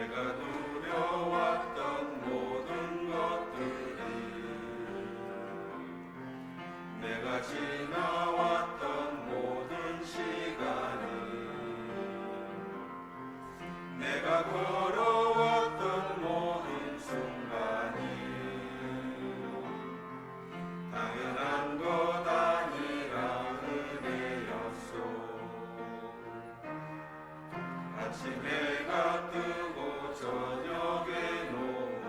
내가 누려왔던 모든 것들이, 내가 지나왔던 모든 시간이, 내가 걸어왔던 모든 순간이 당연한 것 아니라 은혜였소. 아침에 해가 뜨고 저녁에 노을,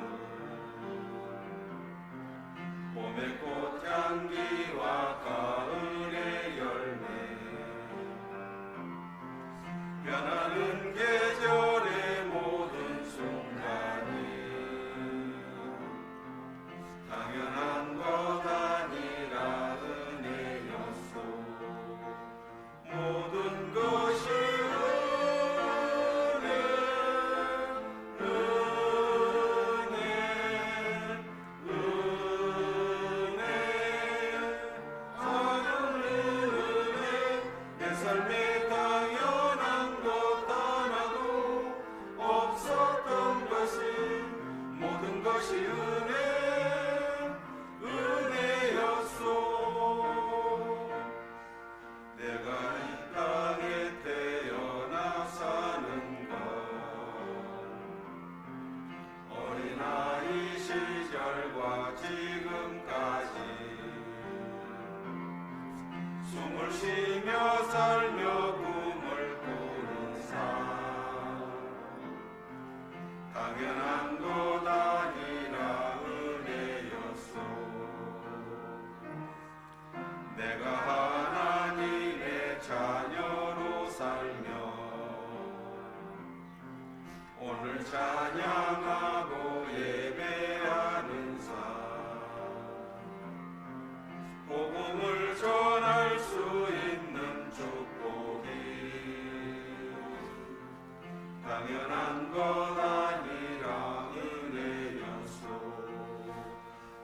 봄의 꽃향기와 가을의 열매, 변하는 계절의 모든 순간이 당연한 것 아니라 은혜였소. 모든 것이 삶에 당연한 것 하나도 없었던 것이, 모든 것이 은혜였소. 내가 이 땅에 태어나 사는 것, 어린아이 시절과 지금까지 숨을 쉬며 살며 꿈을 꾸는 삶, 당연한 것 아니라 은혜였소. 내가 하나님의 자녀로 살며 오늘 찬양하고 예배하는 삶, 복음을 전할 수 있는 축복이 당연한 것 아니라 은혜였소.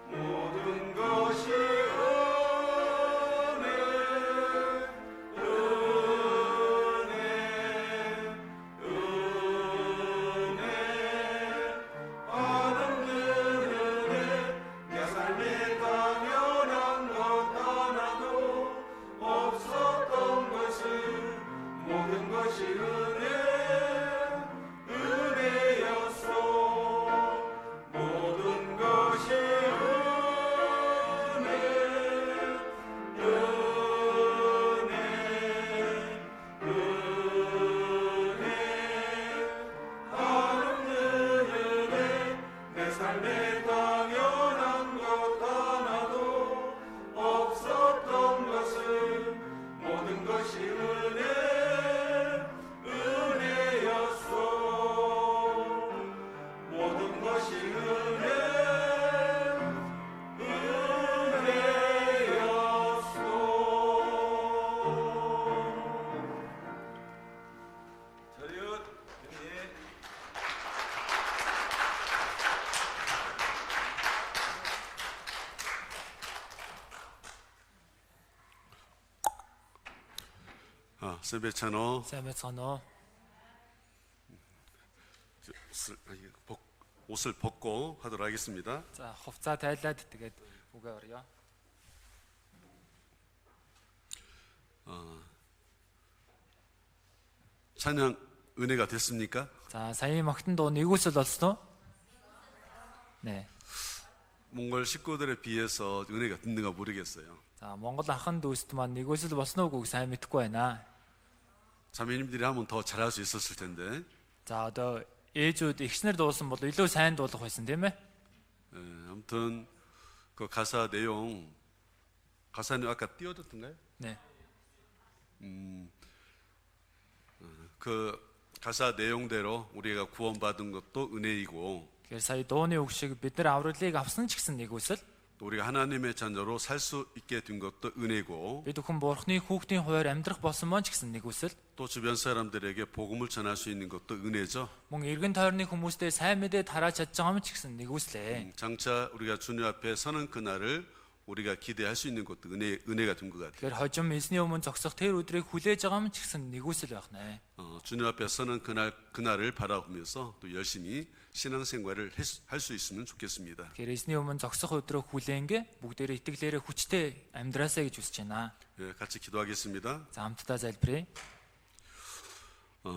모든 것이 모든 것이 은혜였소. 모든 것이 내 삶에 당연한 것 하나도 없었던 것은 모든 것이 은혜였소. 모든 것이 은혜였소. 차렷. 세배찬호 세메찬호 옷을 벗고 하도록 하겠습니다. за хувцас тайлаад тэгээд үгээ орё. 찬양 은혜가 됐습니까? За саяын магтан дуу нэгүсэл болсон уу? 네. 몽골 식구들에 비해서 은혜가 됐는가 모르겠어요. За Монгол анхан дүүст маань нэгүсэл болсон ууг сайн мэдэхгүй байна. 자매님들이 하면 더 잘할 수 있었을 텐데. За одоо ээжүүд эгчнэр дуулсан бол илүү сайн дуулах байсан тийм ээ. 아무튼 그 가사 내용, 가사는 아까 띄워줬던가요? 네. 그 가사 내용대로 우리가 구원받은 것도 은혜이고, Тэгэхээр сая дууны үг шиг бид нар авралыг авсан ч гэсэн нэгүсэл, 또 우리가 하나님의 자녀로 살 수 있게 된 것도 은혜고, бид бүхэн Бурхны хүүхдийн хувьар амьдрах болсон маань ч гэсэн нэгүсэл, 또 주변 사람들에게 복음을 전할 수 있는 것도 은혜죠. мөн эргэн тойрны хүмүүстээ сайн мэдээ тарааж чадж байгаа юм ч гэсэн нэгүслээ. 장차 우리가 주님 앞에 서는 그날을 우리가 기대할 수 있는 것도 은혜가 된 것 같아요. Тэгэхээр хожим эзний өмнө зогсох тэр өдрийг хүлээж байгаа юм ч гэсэн нэгүсэл байх нэ. 주님 앞에 서는 그날을 바라보면서 또 열심히 신앙생활을 할 수 있으면 좋겠습니다. Тэгэхээр эзний өмнө зогсох өдрөө хүлээнгээ бүгдээрээ итгэлээрээ хүчтэй амьдраасаа гэж хүсэж байна. 예, 같이 기도하겠습니다. За хамтдаа залбирая.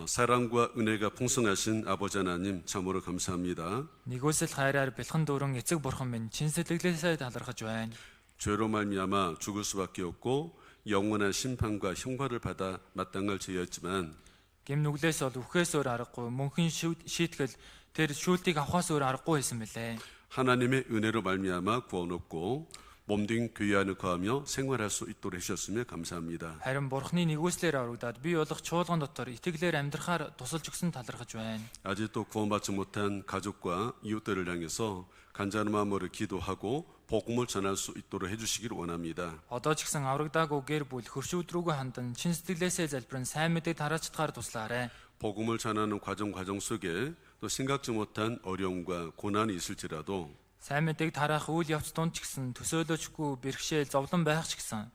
사랑과 은혜가 풍성하신 아버지 하나님 참으로 감사합니다. Нэгүсэл хайраар бэлхэн дүүрэн эцэг бурхан минь чин сэтгэлээсээ талархаж байна. 죄로 말미암아 죽을 수밖에 없고 영원한 심판과 형벌을 받아 마땅할 죄였지만 Гэм нүглээс бол үхээс өөр аргагүй мөнхийн шийтгэл тэр шүүлтийг авахаас өөр аргагүй байсан мөлий. 하나님의 은혜로 말미암아 구원 얻고 몸된 교회 안에 거하며 생활할 수 있도록 해주셨으며 감사합니다. Харин бурхны нэгүслээр аврагдаад бий болох чуулган дотор итгэлээр амьдрахаар тусалж өгсөн талархаж байна. 아직도 구원받지 못한 가족과 이웃들을 향해서 간절한 마음으로 기도하고 복음을 전할 수 있도록 해주시길 원합니다. Одоо ч гэсэн аврагдаагүй гэр бүл хөршүүд рүүгээ хандан чин сэтгэлээсээ залбирэн сайн мэдээг тараачдгаар туслаарай. 복음을 전하는 과정 속에 또 생각지 못한 어려움과 고난이 있을지라도 Сайн мэдээг тараах үйл явц донд ч гэсэн төсөөлөжгүй бэрхшээл зовлон байх ч гэсэн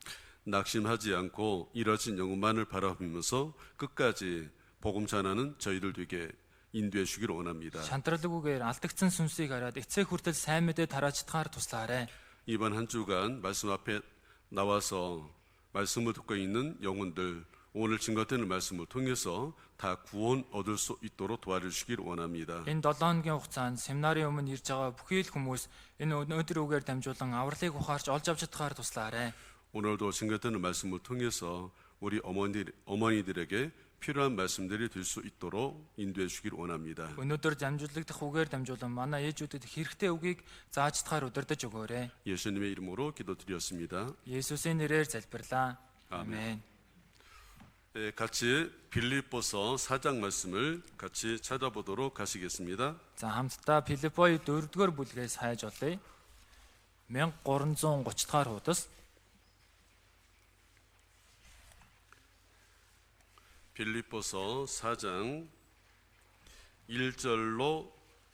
낙심하지 않고 이뤄진 영혼만을 바라보면서 끝까지 복음 전하는 저희들 되게 인도해 주기를 원합니다. шантралгүйгээр алдагдсан сүнсийг хараад эцэг хүртэл сайн мэдээ тараачдгаар туслаарай. 이번 한 주간 말씀 앞에 나와서 말씀을 듣고 있는 영혼들 오늘 증거되는 말씀을 통해서 다 구원 얻을 수 있도록 도와주시기를 원합니다. Энэ 7 хоногийн хугацаанд семинарын өмнө ирж байгаа бүхий л хүмүүс энэ өнөөдөр үгээр дамжуулан авралыг ухаарч олж авч чадхаар туслаарай. 오늘도 증거되는 말씀을 통해서 우리 어머니들에게 필요한 말씀들이 될 수 있도록 인도해 주기를 원합니다. Өнөөдөр дамжуулагдах үгээр дамжуулан манай ээжүүдэд хэрэгтэй үгийг зааж чадхаар удирдах өгөөрэй. 예수님의 이름으로 기도드렸습니다. Есүсийн нэрээр залбирлаа. 아멘. Амен. 네, 같이 빌립보서 4장 말씀을 같이 찾아보도록 하시겠습니다. За хамтдаа Филиппои 4-р бүлгээс хайж олъё. 1330 дахь хуудас. 빌립보서 4장 1절로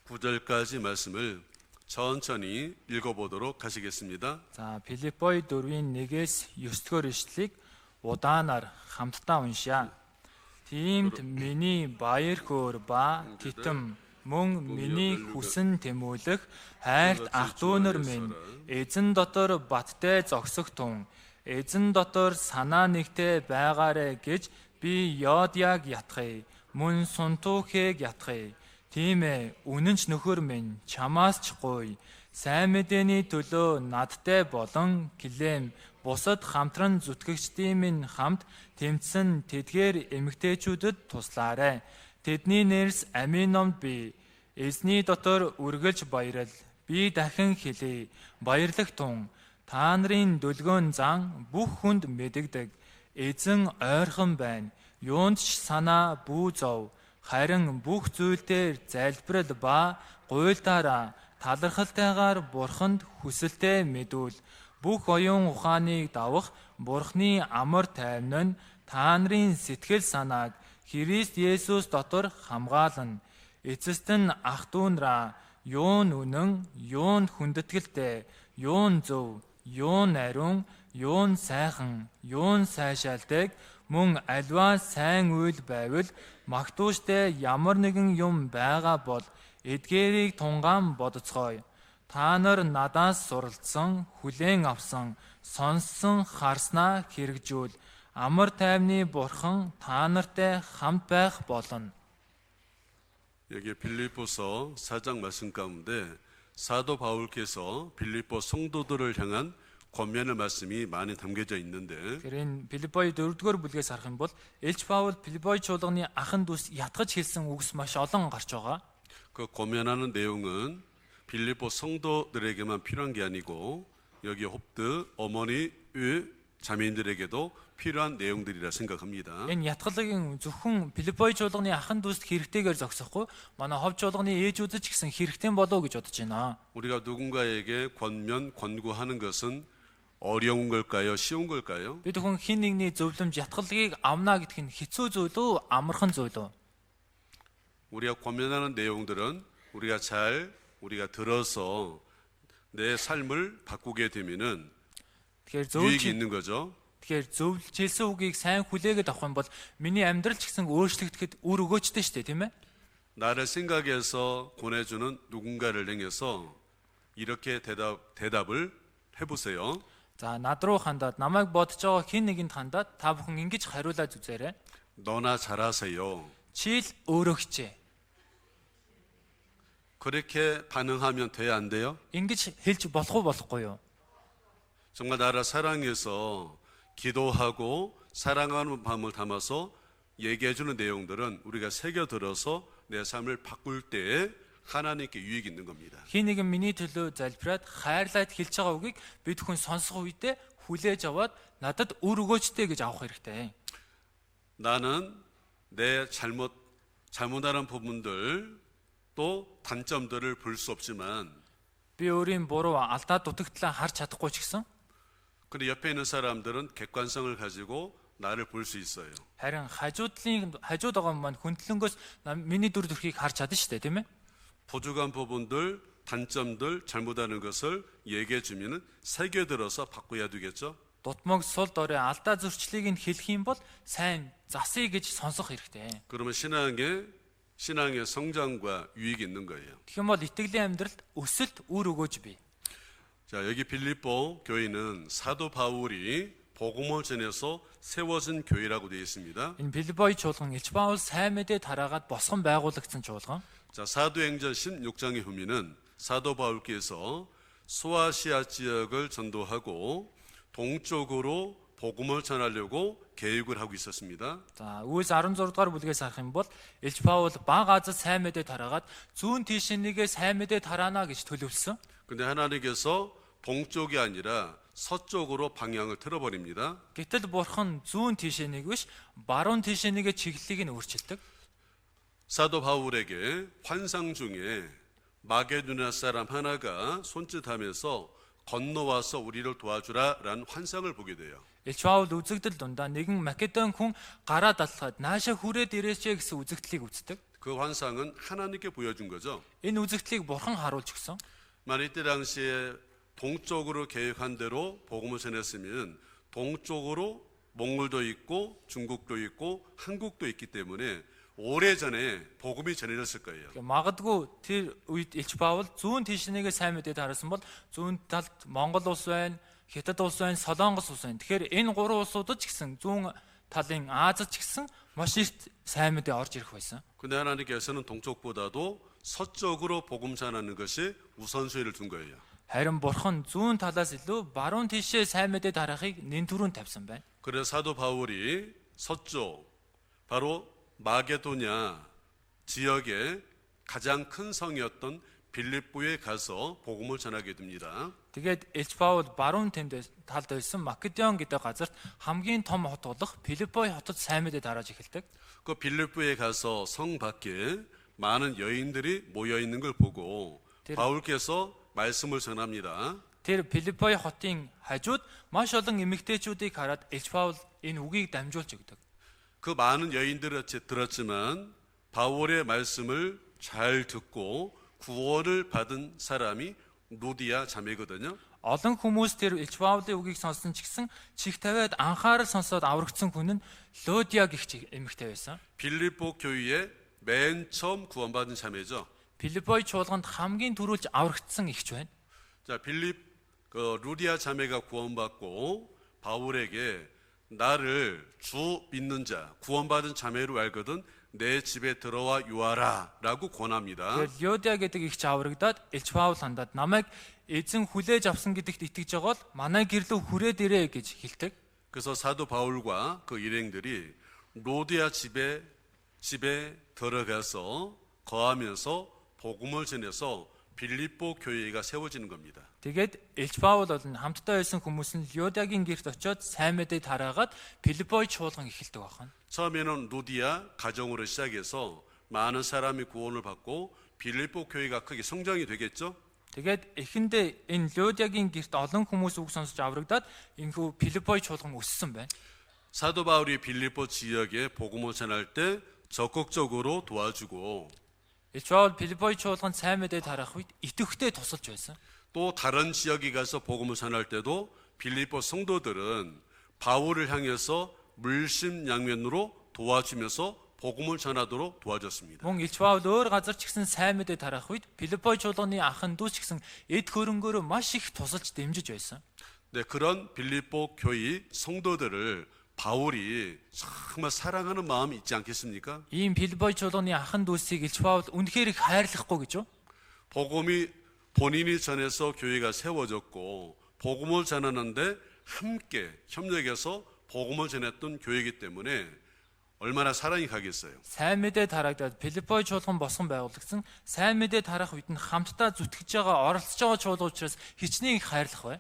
9절까지 말씀을 천천히 읽어보도록 하시겠습니다. За Филиппои 4-ийн 1-ээс 9-р ишлэлийг удаанаар хамтдаа уншъя. Тиймд миний баяр хөөр ба титэм мөн миний хүсэн тэмүүлэх хайрт ах дүүнер минь эзэн дотор баттай зогсох тун эзэн дотор санаа нэгтэй байгаарэ гэж би Йодяг ятхыг мөн Сунтухыг ятхыг тийм ээ үнэн ч нөхөр минь чамаас ч гуй сайн мэдээний төлөө надтай болон Клем бусад хамтран зүтгэгчдийн минь хамт тэмцсэн тэдгээр эмэгтэйчүүдэд туслаарай. Тэдний нэрс амийн номд би эзний дотор үргэлж баярал би дахин хэлье баярлах тун та нарын дүлгөөн зан бүх хүнд мэдэгдэг эзэн ойрхон байна. Юунд ч санаа бүү зов харин бүх зүйл дээр залбирал ба гуйлтаараа талархалтайгаар бурханд хүсэлтэй мэдүүл бүх оюун ухааныг давах бурхны амар тайван нь та нарын сэтгэл санааг Христ Есүс дотор хамгаална. Эцэст нь ах дүүнраа юун үнэн, юун хүндэтгэлтэй, юун зөв, юун ариун, юун сайхан, юун сайшаалдаг мөн альва сайн үйл байвал магтууштай ямар нэгэн юм байгаа бол эдгээрийг тунгаан бодоцгоё. Та нар надаас суралцсан, хүлээн авсан, сонссон харснаа хэрэгжүүл. Амар тайвны бурхан та нартай хамт байх болно. 여기 빌립보서 4장 말씀 가운데 사도 바울께서 빌립보 성도들을 향한 권면의 말씀이 많이 담겨져 있는데 Тэгэхээр энэ Филиппои 4-р бүлгээс харах юм бол Элч Паул Филиппои чуулганы ахан дүүс ятгаж хэлсэн үгс маш олон гарч байгаа. 그 권면하는 내용은 빌립보 성도들에게만 필요한 게 아니고 여기 홉드 어머니의 자매인들에게도 필요한 내용들이라 생각합니다. Энэ ятгалын зөвхөн Филиппои чуулганы ахан дүүст хэрэгтэйгээр зогсохгүй манай хов чуулганы ээжүүдэд ч гэсэн хэрэгтэй болов гэж бодож байна. 우리가 누군가에게 권고하는 것은 어려운 걸까요? 쉬운 걸까요? Бид хүн хин нэгний зөвлөмж ятгалыг авна гэдг нь хэцүү зүйл үү, амархан зүйл үү? 우리가 권면하는 내용들은 우리가 들어서 내 삶을 바꾸게 되면은 Тэгэхээр 유익이 있는 거죠. зөвлөж хэлсэн үгийг сайн хүлээгээд авах юм бол миний амьдрал ч гэсэн өөрчлөгдөхэд үр өгөөжтэй шүү дээ, тийм ээ? 나를 생각해서 보내주는 누군가를 향해서 이렇게 대답을 해보세요. За над руу хандаад намайг бодож байгаа хэн нэгэнд хандаад та бүхэн ингэж хариулаад үзээрэй. 너나 잘하세요. Чи л өөрөө хичээ. 그렇게 반응하면 돼야 안 돼요? Ингэж хэлж болох уу болохгүй юу? 정말 나를 사랑해서 기도하고 사랑하는 마음을 담아서 얘기해주는 내용들은 우리가 새겨들어서 내 삶을 바꿀 때에 하나님께 유익이 있는 겁니다. Хин нэгэн миний төлөө залбираад хайрлаад хэлж байгаа үгийг бид хүн сонсох үедээ хүлээж аваад надад үр өгөөжтэй гэж авах хэрэгтэй. 나는 내 잘못하는 부분들 또 단점들을 볼 수 없지만 Би өөрийн буруу алдаа дутагдлаа харж чадахгүй ч гэсэн 근데 옆에 있는 사람들은 객관성을 가지고 나를 볼 수 있어요. харин хажууд байгаа маань хөндлөнгөөс миний дүр төрхийг харж чадна шүү дээ, тийм ээ? 부족한 부분들, 단점들, 잘못하는 것을 얘기해 주면은 새겨들어서 바꿔야 되겠죠. Дутмаг сул дорой алдаа зөрчлийг нь хэлэх юм бол сайн засъя гэж сонсох хэрэгтэй. 그러면 신앙의 성장과 유익이 있는 거예요. Тэгэх юм бол итгэлийн амьдралд өсөлт үр өгөөж бий. 자, 여기 빌립보 교회는 사도 바울이 복음을 전해서 세워진 교회라고 되어 있습니다. Энэ Филиппой чуулган Илч Паул сайн мэдээ тараагаад босгон байгуулагдсан чуулган. 자, 사도행전 16장에 보면은 사도 바울께서 소아시아 지역을 전도하고 동쪽으로 복음을 전하려고 계획을 하고 있었습니다. За, Үлс 16 дугаар бүлгээс харах юм бол Илч Паул бага Азад сайн мэдээ тараагаад зүүн тийшнийгээ сайн мэдээ тараана гэж төлөвлөсөн. 근데 하나님께서 동쪽이 아니라 서쪽으로 방향을 틀어버립니다. Гэтэл бурхан зүүн тийшнийг биш баруун тийшнийгээ чиглэлийг нь өөрчилдөг. 사도 바울에게 환상 중에 마게도냐 사람 하나가 손짓하면서 건너와서 우리를 도와주라라는 환상을 보게 돼요. Илч Паул үзэгдэл дундаа нэгэн Македон хүн гараад алхаад нааша хүрээд ирээч гэсэн үзэгдлийг үздэг. 그 환상은 하나님께 보여준 거죠. Энэ үзэгдлийг бурхан харуулж өгсөн. 만약 이때 당시에 동쪽으로 계획한 대로 복음을 전했으면 동쪽으로 몽골도 있고 중국도 있고 한국도 있기 때문에 오래전에 복음이 전해졌을 거예요. Магадгүй тэр үед Илч Паул зүүн тийшнийгээ сайн мэдээ тараасан бол зүүн талд Монгол улс байна, Хятад улс байна, Солонгос улс байна. Тэгэхээр энэ гурван улсуудад ч гэсэн зүүн талын Азад ч гэсэн маш их сайн мэдээ орж ирэх байсан. 근데 하나님께서는 동쪽보다도 서쪽으로 복음 전하는 것이 우선순위를 둔 거예요. Харин бурхан зүүн талаас илүү баруун тийшээ сайн мэдээ тараахыг нэн түрүүнд тавьсан байна. 그래서 사도 바울이 서쪽 바로 마게도냐 지역의 가장 큰 성이었던 빌립보에 가서 복음을 전하게 됩니다. Тэгээд Илч Паул баруун талд байсан Македон гэдэг газарт хамгийн том хот болох Филиппой хотод сайн мэдээ тарааж эхэлдэг. 그 빌립보에 가서 성 밖에 많은 여인들이 모여 있는 걸 보고 바울께서 말씀을 전합니다. Тэр Филиппой хотын хажууд маш олон эмэгтэйчүүдийг хараад Илч Паул энэ үгийг дамжуулж өгдөг. 그 많은 여인들이 들었지만 바울의 말씀을 잘 듣고 구원을 받은 사람이 루디아 자매거든요. Олон хүмүүс тэр Илч Паулын үгийг сонссон ч гэсэн чих тавиад анхаарал сонсоод аврагдсан хүн нь Лодиа гэх эмэгтэй байсан. 빌립보 교회의 맨 처음 구원받은 자매죠. Филиппой чуулганд хамгийн түрүүлж аврагдсан эгч байна. 자, 루디아 자매가 구원받고 바울에게 나를 주 믿는 자, 구원받은 자매로 알거든 내 집에 들어와 유하라라고 권합니다. Тэгээд Лодиа гэдэг эгч аврагдаад Илч Паул хандаад намайг эзэн хүлээж авсан гэдэгт итгэж байгаа бол манай гэрлөө хүрээд ирээ гэж хэлдэг. 그래서 사도 바울과 그 일행들이 로디아 집에 들어가서 거하면서 복음을 전해서 빌립보 교회가 세워지는 겁니다. Тэгээд Илч Паул болон хамтдаа байсан хүмүүс нь Лодиагийн гэрт очиод сайн мэдээ тараагаад Филиппой чуулган эхэлдэг байна. 처음에는 루디아 가정으로 시작해서 많은 사람이 구원을 받고 빌립보 교회가 크게 성장이 되겠죠. Тэгээд эхэндээ энэ Лодиагийн гэрт олон хүмүүс үг сонсож аврагдаад энэхүү Филиппой чуулган өссөн байна. 사도 바울이 빌립보 지역에 복음을 전할 때 적극적으로 도와주고 Илч Паул Филиппой чуулганд сайн мэдээ тараах үед идэвхтэй тусалж байсан. 또 다른 지역에 가서 복음을 전할 때도 빌립보 성도들은 바울을 향해서 물심양면으로 도와주면서 복음을 전하도록 도와줬습니다. Мөн Илч Паул өөр газар ч гэсэн сайн мэдээ тарах үед Филиппой чуулганы ахын дүүс ч гэсэн эд хөрөнгөөрөө маш их тусалж дэмжиж байсан. 네, 그런 빌립보 교회 성도들을 바울이 정말 사랑하는 마음이 있지 않겠습니까? Ийм Филиппой чуулганы ахын дүүсийг Илч Паул үнэхээр их хайрлахгүй гэж юу? 복음이 본인이 전해서 교회가 세워졌고 복음을 전하는데 함께 협력해서 복음을 전했던 교회이기 때문에 얼마나 사랑이 가겠어요. Сайн мэдээ тараагдаад Филиппой чуулган босгон байгуулагдсан сайн мэдээ тарах үед нь хамтдаа зүтгэж байгаа оролцож байгаа чуулга учраас хичнээн их хайрлах бай.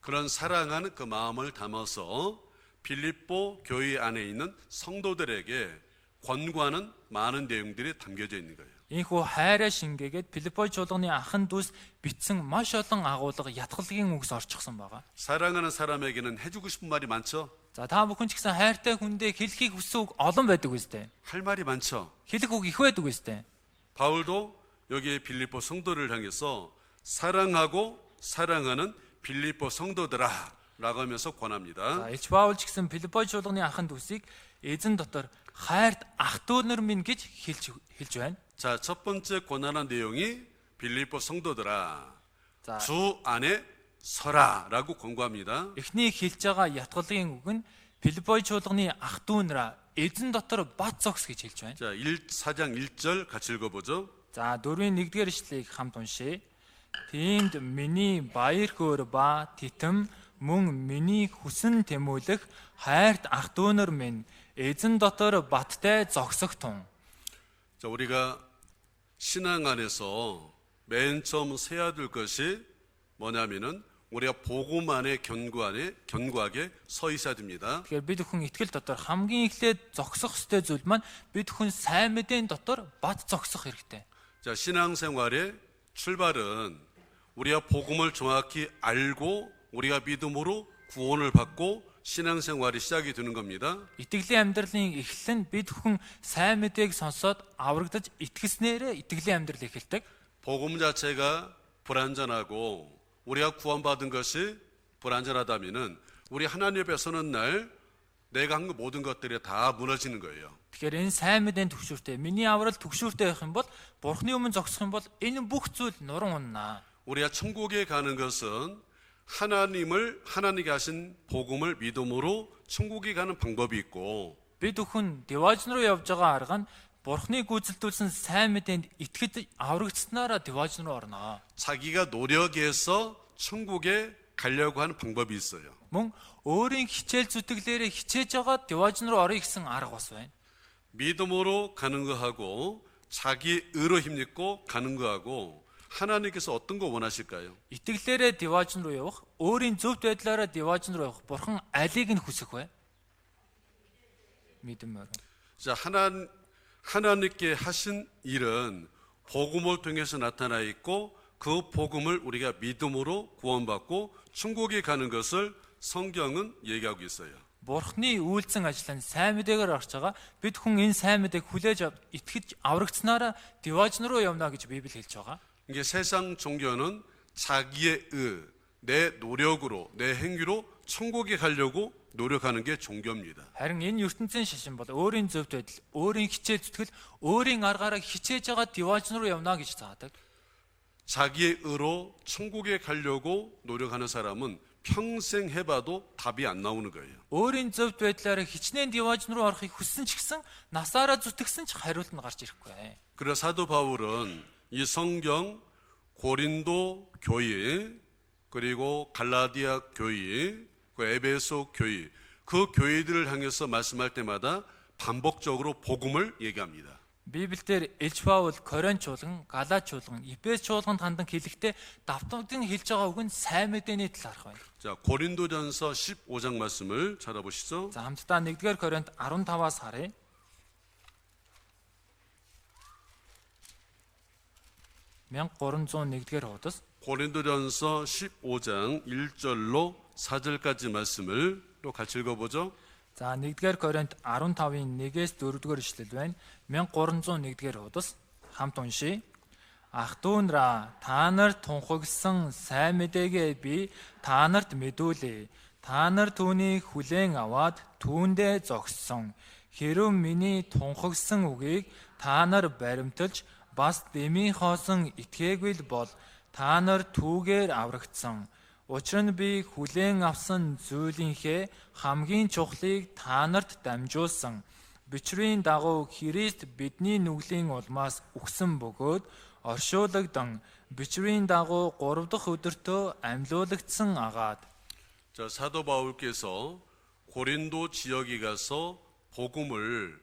그런 사랑하는 그 마음을 담아서 빌립보 교회 안에 있는 성도들에게 권고하는 많은 내용들이 담겨져 있는 거예요. Ийхүү хайраа шингээгээд Филиппой чуулганы ахын дүүс бичсэн маш олон агуулга ятгалгийн үгс орчихсон байгаа. 사랑하는 사람에게는 해주고 싶은 말이 많죠. За та бүхэн ч гэсэн хайртай хүндээ хэлхийг хүссэн үг олон байдаг үстэй. 할 말이 많죠. Хэлэх үг их байдаг үстэй. 바울도 여기에 빌립보 성도를 향해서 사랑하고 사랑하는 빌립보 성도들아 라고 하면서 권합니다. За Илч Паул ч гэсэн Филиппой чуулганы ахын дүүсийг эзэн дотор хайрт ах дүү нар минь гэж хэлж байна. 자, 첫 번째 권하는 내용이 빌립보 성도들아 자. 주 안에 서라 라고 권고합니다. Эхний хэлж байгаа ятгалгийн үг нь Филиппой чуулганы ах дүүнраа эзэн дотор бат зогс гэж хэлж байна. 자, 4장 1절 같이 읽어보죠. За 4-ийн 1-р ишлэгийг хамт уншъя. Тиймд миний баяр хөөр ба титэм мөн миний хүсэн тэмүүлэх хайрт ах дүүнэр минь эзэн дотор баттай зогсох тун. 자, 우리가 신앙 안에서 맨 처음 세워야 될 것이 뭐냐면은 우리가 복음 안에 견고하게 서 있어야 됩니다. Тэгэхээр бид хүн итгэл дотор хамгийн эхлээд зогсох ёстой зүйл маань бид хүн сайн мэдээний дотор бат зогсох хэрэгтэй. 자, 신앙생활의 출발은 우리가 복음을 정확히 알고 우리가 믿음으로 구원을 받고 신앙생활이 시작이 되는 겁니다. Итгэлийн амьдралын эхлэл нь бид хүн сайн мэдээг сонсоод аврагдаж итгэснээрээ итгэлийн амьдрал эхэлдэг. 복음 자체가 불완전하고 우리가 구원받은 것이 불완전하다면은 우리 하나님 앞에 서는 날 내가 한 모든 것들이 다 무너지는 거예요. Тэгэхээр энэ сайн мэдээний төгшөөртэй миний аврал төгшөөртэй байх юм бол Бурхны өмнө зогсох юм бол энэ бүх зүйл нуран уннаа. 우리가 천국에 가는 것은 하나님께 하신 복음을 믿음으로 천국에 가는 방법이 있고 Бид бүхэн деваж руу явж байгаа арга нь Бурхны гүйцэлдүүлсэн сайн мэдээнд итгэж аврагдсанаараа деваж руу орно. 자기가 노력해서 천국에 가려고 하는 방법이 있어요. Мөн өөрийн хичээл зүтгэлээрээ хичээж байгаа деваж руу орё гэсэн арга бас байна. 믿음으로 가는 거하고 자기 의로 힘입고 가는 거하고 하나님께서 어떤 거 원하실까요? Итгэлээрээ деваж руу явах, өөрийн зөвхт байдлаараа деваж руу явах Бурхан алийг нь хүсэх вэ? 믿음으로. 자, 하나님께 하신 일은 복음을 통해서 나타나 있고 그 복음을 우리가 믿음으로 구원받고 천국에 가는 것을 성경은 얘기하고 있어요. Бурхны үйлцэн ажил нь сайн мэдээгээр орж байгаа. Бид хүн энэ сайн мэдээг хүлээж итгэж аврагдсанаараа деваж руу явна гэж Библи хэлж байгаа. 이게 세상 종교는 자기의 내 노력으로, 내 행위로 천국에 가려고 노력하는 게 종교입니다. Харин энэ ертөнцийн шашин бол өөрийн зөвхт байдал, өөрийн хичээл зүтгэл, өөрийн аргаараа хичээж байгаа деваж руу явна гэж заадаг. 자기의 의로 천국에 가려고 노력하는 사람은 평생 해봐도 답이 안 나오는 거예요. Өөрийн зөвхт байдлаараа хичнээн деваж руу орохыг хүссэн ч гэсэн насаараа зүтгэсэн ч хариулт нь гарч ирэхгүй. 그래서 사도 바울은 이 성경 고린도 교회 그리고 갈라디아 교회 그 에베소 교회 그 교회들을 향해서 말씀할 때마다 반복적으로 복음을 얘기합니다. Библиэлд Илч Паул Коринт чуулган, Галат чуулган, Ефес чуулганд хандан хэлэхдээ давтамжин хэлж байгаа үг нь сайн мэдээний талаарх байна. 자, 고린도전서 15장 말씀을 찾아보시죠. За хамтдаа 1-р Коринт 15-аас харъя. (1301) хуудас. 고린도전서 15장 1절로 4절까지 말씀을 또 같이 읽어보죠. За 1-р Коринт 15-ийн 1-ээс 4-р ишлэл байна. (1301) хуудас хамт уншъя. Ах トゥ нараа та нарт тунхагсан сайн мэдээгээ би та нарт мэдүүлье. Та нар түүнийг хүлээн аваад түүндээ зогссон. Хэрэв миний тунхагсан үгийг та нар баримталж бас дэмий хоосон итгээгүй л бол та нар түүгээр аврагдсан. Учир нь би хүлээн авсан зүйлийнхээ хамгийн чухлыг та нарт дамжуулсан. Бичвэрийн дагуу Христ бидний нүглийн улмаас үхсэн бөгөөд оршуулгдан бичвэрийн дагуу 3 дахь өдөртөө амьлуулагдсан агаад. 자, 사도 바울께서 고린도 지역에 가서 복음을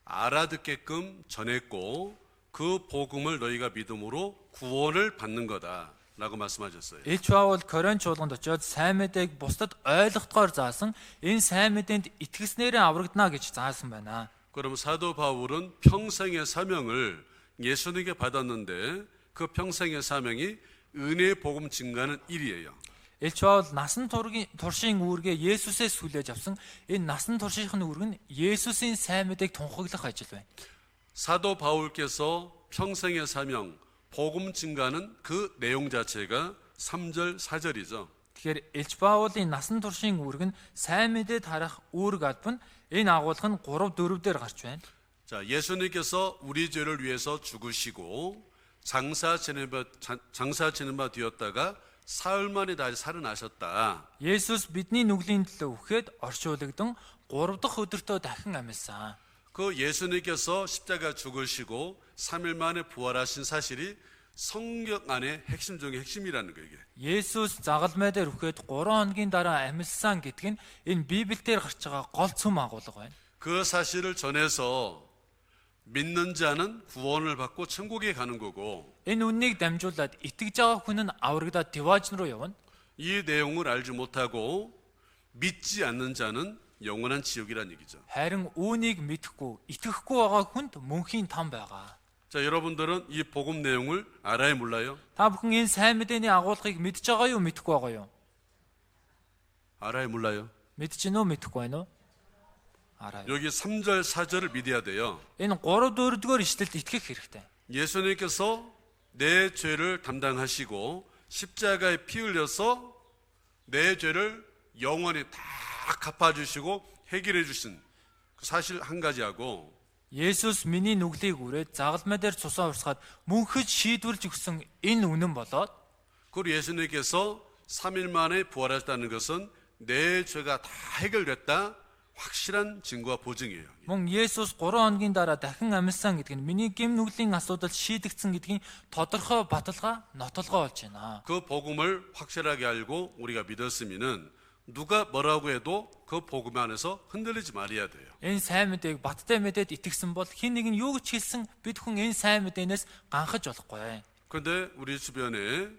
알아듣게끔 전했고 그 복음을 너희가 믿음으로 구원을 받는 거다라고 말씀하셨어요. Илч Паул Коринт чуулганд очиод сайн мэдээг бусдад ойлгохдоор заасан энэ сайн мэдээнд итгэснээрээ аврагдана гэж заасан байна. 그럼 사도 바울은 평생의 사명을 예수님께 받았는데 그 평생의 사명이 은혜의 복음 증가하는 일이에요. Илч Паул насан туршийн үүргээ Есүсээс хүлээж авсан. Энэ насан туршийнхын үүрэг нь Есүсийн сайн мэдээг тунхаглах ажил байна. 사도 바울께서 평생의 사명, 복음 증가하는 그 내용 자체가 3절, 4절이죠. Тэгэхээр Илч Паулын насан туршийн үүрэг нь сайн мэдэд харах үүрэг албан энэ агуулга нь 3, 4 дээр гарч байна. 자, 예수님께서 우리 죄를 위해서 죽으시고 장사 지낸 바 되었다가 사흘 만에 다시 살아나셨다. Есүс бидний нүглийн төлөө үхээд оршуулгдан 3 дахь өдөртөө дахин амьсан. 그 예수님께서 십자가 죽으시고 3일 만에 부활하신 사실이 성경 안의 핵심 중의 핵심이라는 거예요. 이게. Есүс загалмай дээр үхээд 3 хоногийн дараа амьсан гэдг нь энэ Библиэлд гарч байгаа гол цөм агуулга байна. 그 사실을 전해서 믿는 자는 구원을 받고 천국에 가는 거고 Энэ үннийг дамжуулаад итгэж байгаа хүн нь аврагдаад Деважн руу явна. 이 내용을 알지 못하고 믿지 않는 자는 영원한 지옥이라는 얘기죠. Харин үүнийг мэдэхгүй, итгэхгүй байгаа хүнд мөнхийн там байгаа. 자, 여러분들은 이 복음 내용을 알아요, 몰라요? Та бүхэн энэ сайн мэдээний агуулгыг мэдж байгаа юу, мэдэхгүй байгаа юу? 알아요, 몰라요? Мэдж гинөө, мэдэхгүй байна уу? Араа. 여기 3절, 4절을 믿어야 돼요. Энэ 3, 4-р ишлэлд итгэх хэрэгтэй. 예수님께서 내 죄를 담당하시고 십자가에 피 흘려서 내 죄를 영원히 다 갚아주시고 해결해 주신 그 사실 한 가지하고 Есүс миний нүглийг үрээд загалмай дээр цусаа урсгаад мөнхөд шийдвэрлж өгсөн энэ үнэн болоод 그리고 예수님께서 3일 만에 부활하셨다는 것은 내 죄가 다 해결됐다 확실한 증거와 보증이에요. мөн Есүс 3 хоногийн дараа дахин амьсан гэдэг нь миний гэм нүглийн асуудал шийдэгдсэн гэдгийн тодорхой баталгаа, нотолгоо болж байна. 그 복음을 확실하게 알고 우리가 믿었으면은 누가 뭐라고 해도 그 복음 안에서 흔들리지 말아야 돼요. Энэ сайн мэдээг баттай мэдээд итгэсэн бол хэн нэг нь юу ч хэлсэн бид хүн энэ сайн мэдээнээс ганхаж болохгүй. 그런데 우리 주변에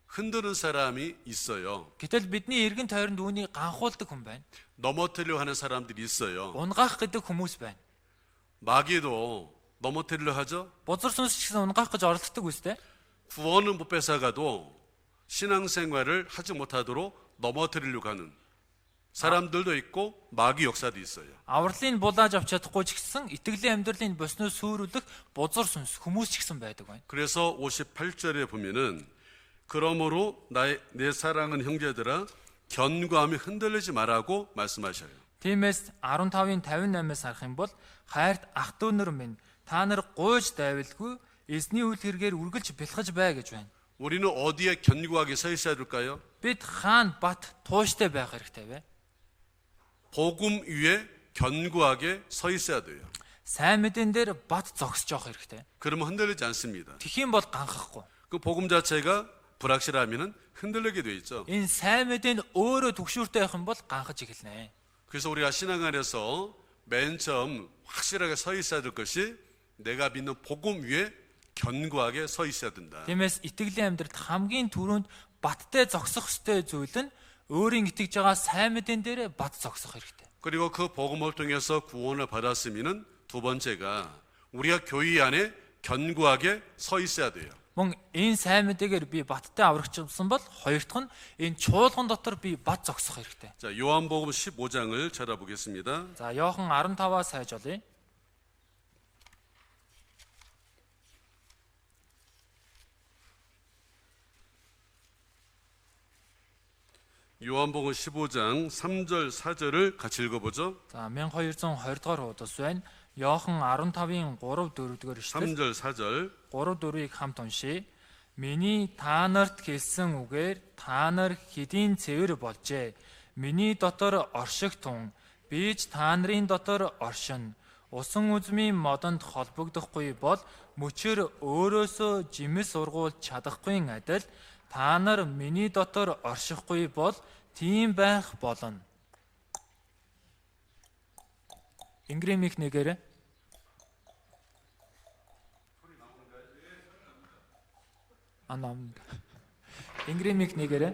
흔드는 사람이 있어요. Гэтэл бидний эргэн тойронд үүнийг ганхуулдаг хүн байна. 넘어뜨리려 하는 사람들이 있어요. Унгаах гэдэг хүмүүс байна. 마귀도 넘어뜨리려 하죠. Бузар сүнс ч гэсэн унгаах гэж оролддог үстэй. 구원은 못 뺏어가도 신앙생활을 하지 못하도록 넘어뜨리려고 하는 사람들도 있고 마귀 역사도 있어요. Авралыг булааж авч чадахгүй ч гэсэн итгэлийн амьдралын босноо сүрүүлэх бузар сүнс хүмүүс ч гэсэн байдаг байна. 그래서 58절에 보면은 그러므로 내 사랑하는 형제들아 견고함이 흔들리지 말라고 말씀하셔요. Тиймээс 15-ын 58-аас харах юм бол хайрт ах дүү нар минь та нар гуйж дайвалгүй эзний үйл хэрэгээр үргэлж бэлхэж бай гэж байна. 우리는 어디에 견고하게 서 있어야 될까요? Бид хаана бат тууштай байх хэрэгтэй вэ? 복음 위에 견고하게 서 있어야 돼요. Сайн мэдэн дээр бат зогсож явах хэрэгтэй. 그러면 흔들리지 않습니다. Тэгхийн бол ганхахгүй. 그 복음 자체가 불확실하면은 흔들리게 돼 있죠. Энэ сайн мэдэн өөрөө түгшүүртэй байх юм бол ганхаж эхэлнэ. 그래서 우리가 신앙 안에서 맨 처음 확실하게 서 있어야 될 것이 내가 믿는 복음 위에 견고하게 서 있어야 된다. Тиймээс итгэлийн амьдралд хамгийн түрүүнд баттай зогсох ёстой зүйл нь өөрийн итгэж байгаа сайн мэдэн дээр бат зогсох хэрэгтэй. 그리고 그 복음을 통해서 구원을 받았으면은 두 번째가 우리가 교회 안에 견고하게 서 있어야 돼요. Мөн энэ сайн мэдээгээр би баттай аврагчсан бол хоёр дахь нь энэ чуулган дотор би бат зогсох хэрэгтэй. 자, 요한복음 15장을 찾아보겠습니다. За Иохан 15-аас хайж олъё. 요한복음 15장 3절 4절을 같이 읽어보죠. За 1220 дугаар хуудас байна. Йохан 15-ын 3 4 дугаар эшлэл. 3절 4절 3 4-ыг хамт уншийе. Миний та нарт хэлсэн үгээр та нар хэдийн цэвэр болжээ. Миний дотор орших тун, би ч та нарын дотор оршино. Усан үзмийн модонд холбогдохгүй бол мөчөр өөрөөсөө жимс ургуулж чадахгүй адил та нар миний дотор оршихгүй бол тийм байх болно. Ингрэмих нэгээрээ. Ингрэмих нэгээрээ.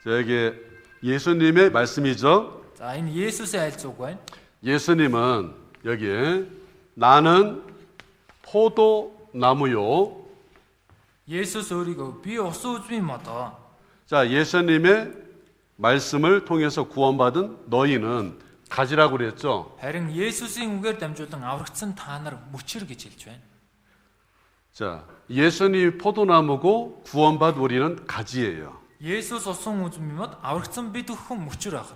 자, 이게 예수님의 말씀이죠. За энэ Есүсийн айл зүг байна. 예수님은 여기에 나는 포도나무요. Есүс өөрийгөө би усан үзмийн модоо. 자, 예수님의 말씀을 통해서 구원받은 너희는 가지라고 그랬죠. Харин Есүсийн үгээр дамжуулан аврагдсан та нар мөчөр гэж хэлж байна. 자, 예수님이 포도나무고 구원받은 우리는 가지예요. Есүс усан үзмийн мод, аврагдсан бид бүхэн мөчөр ах.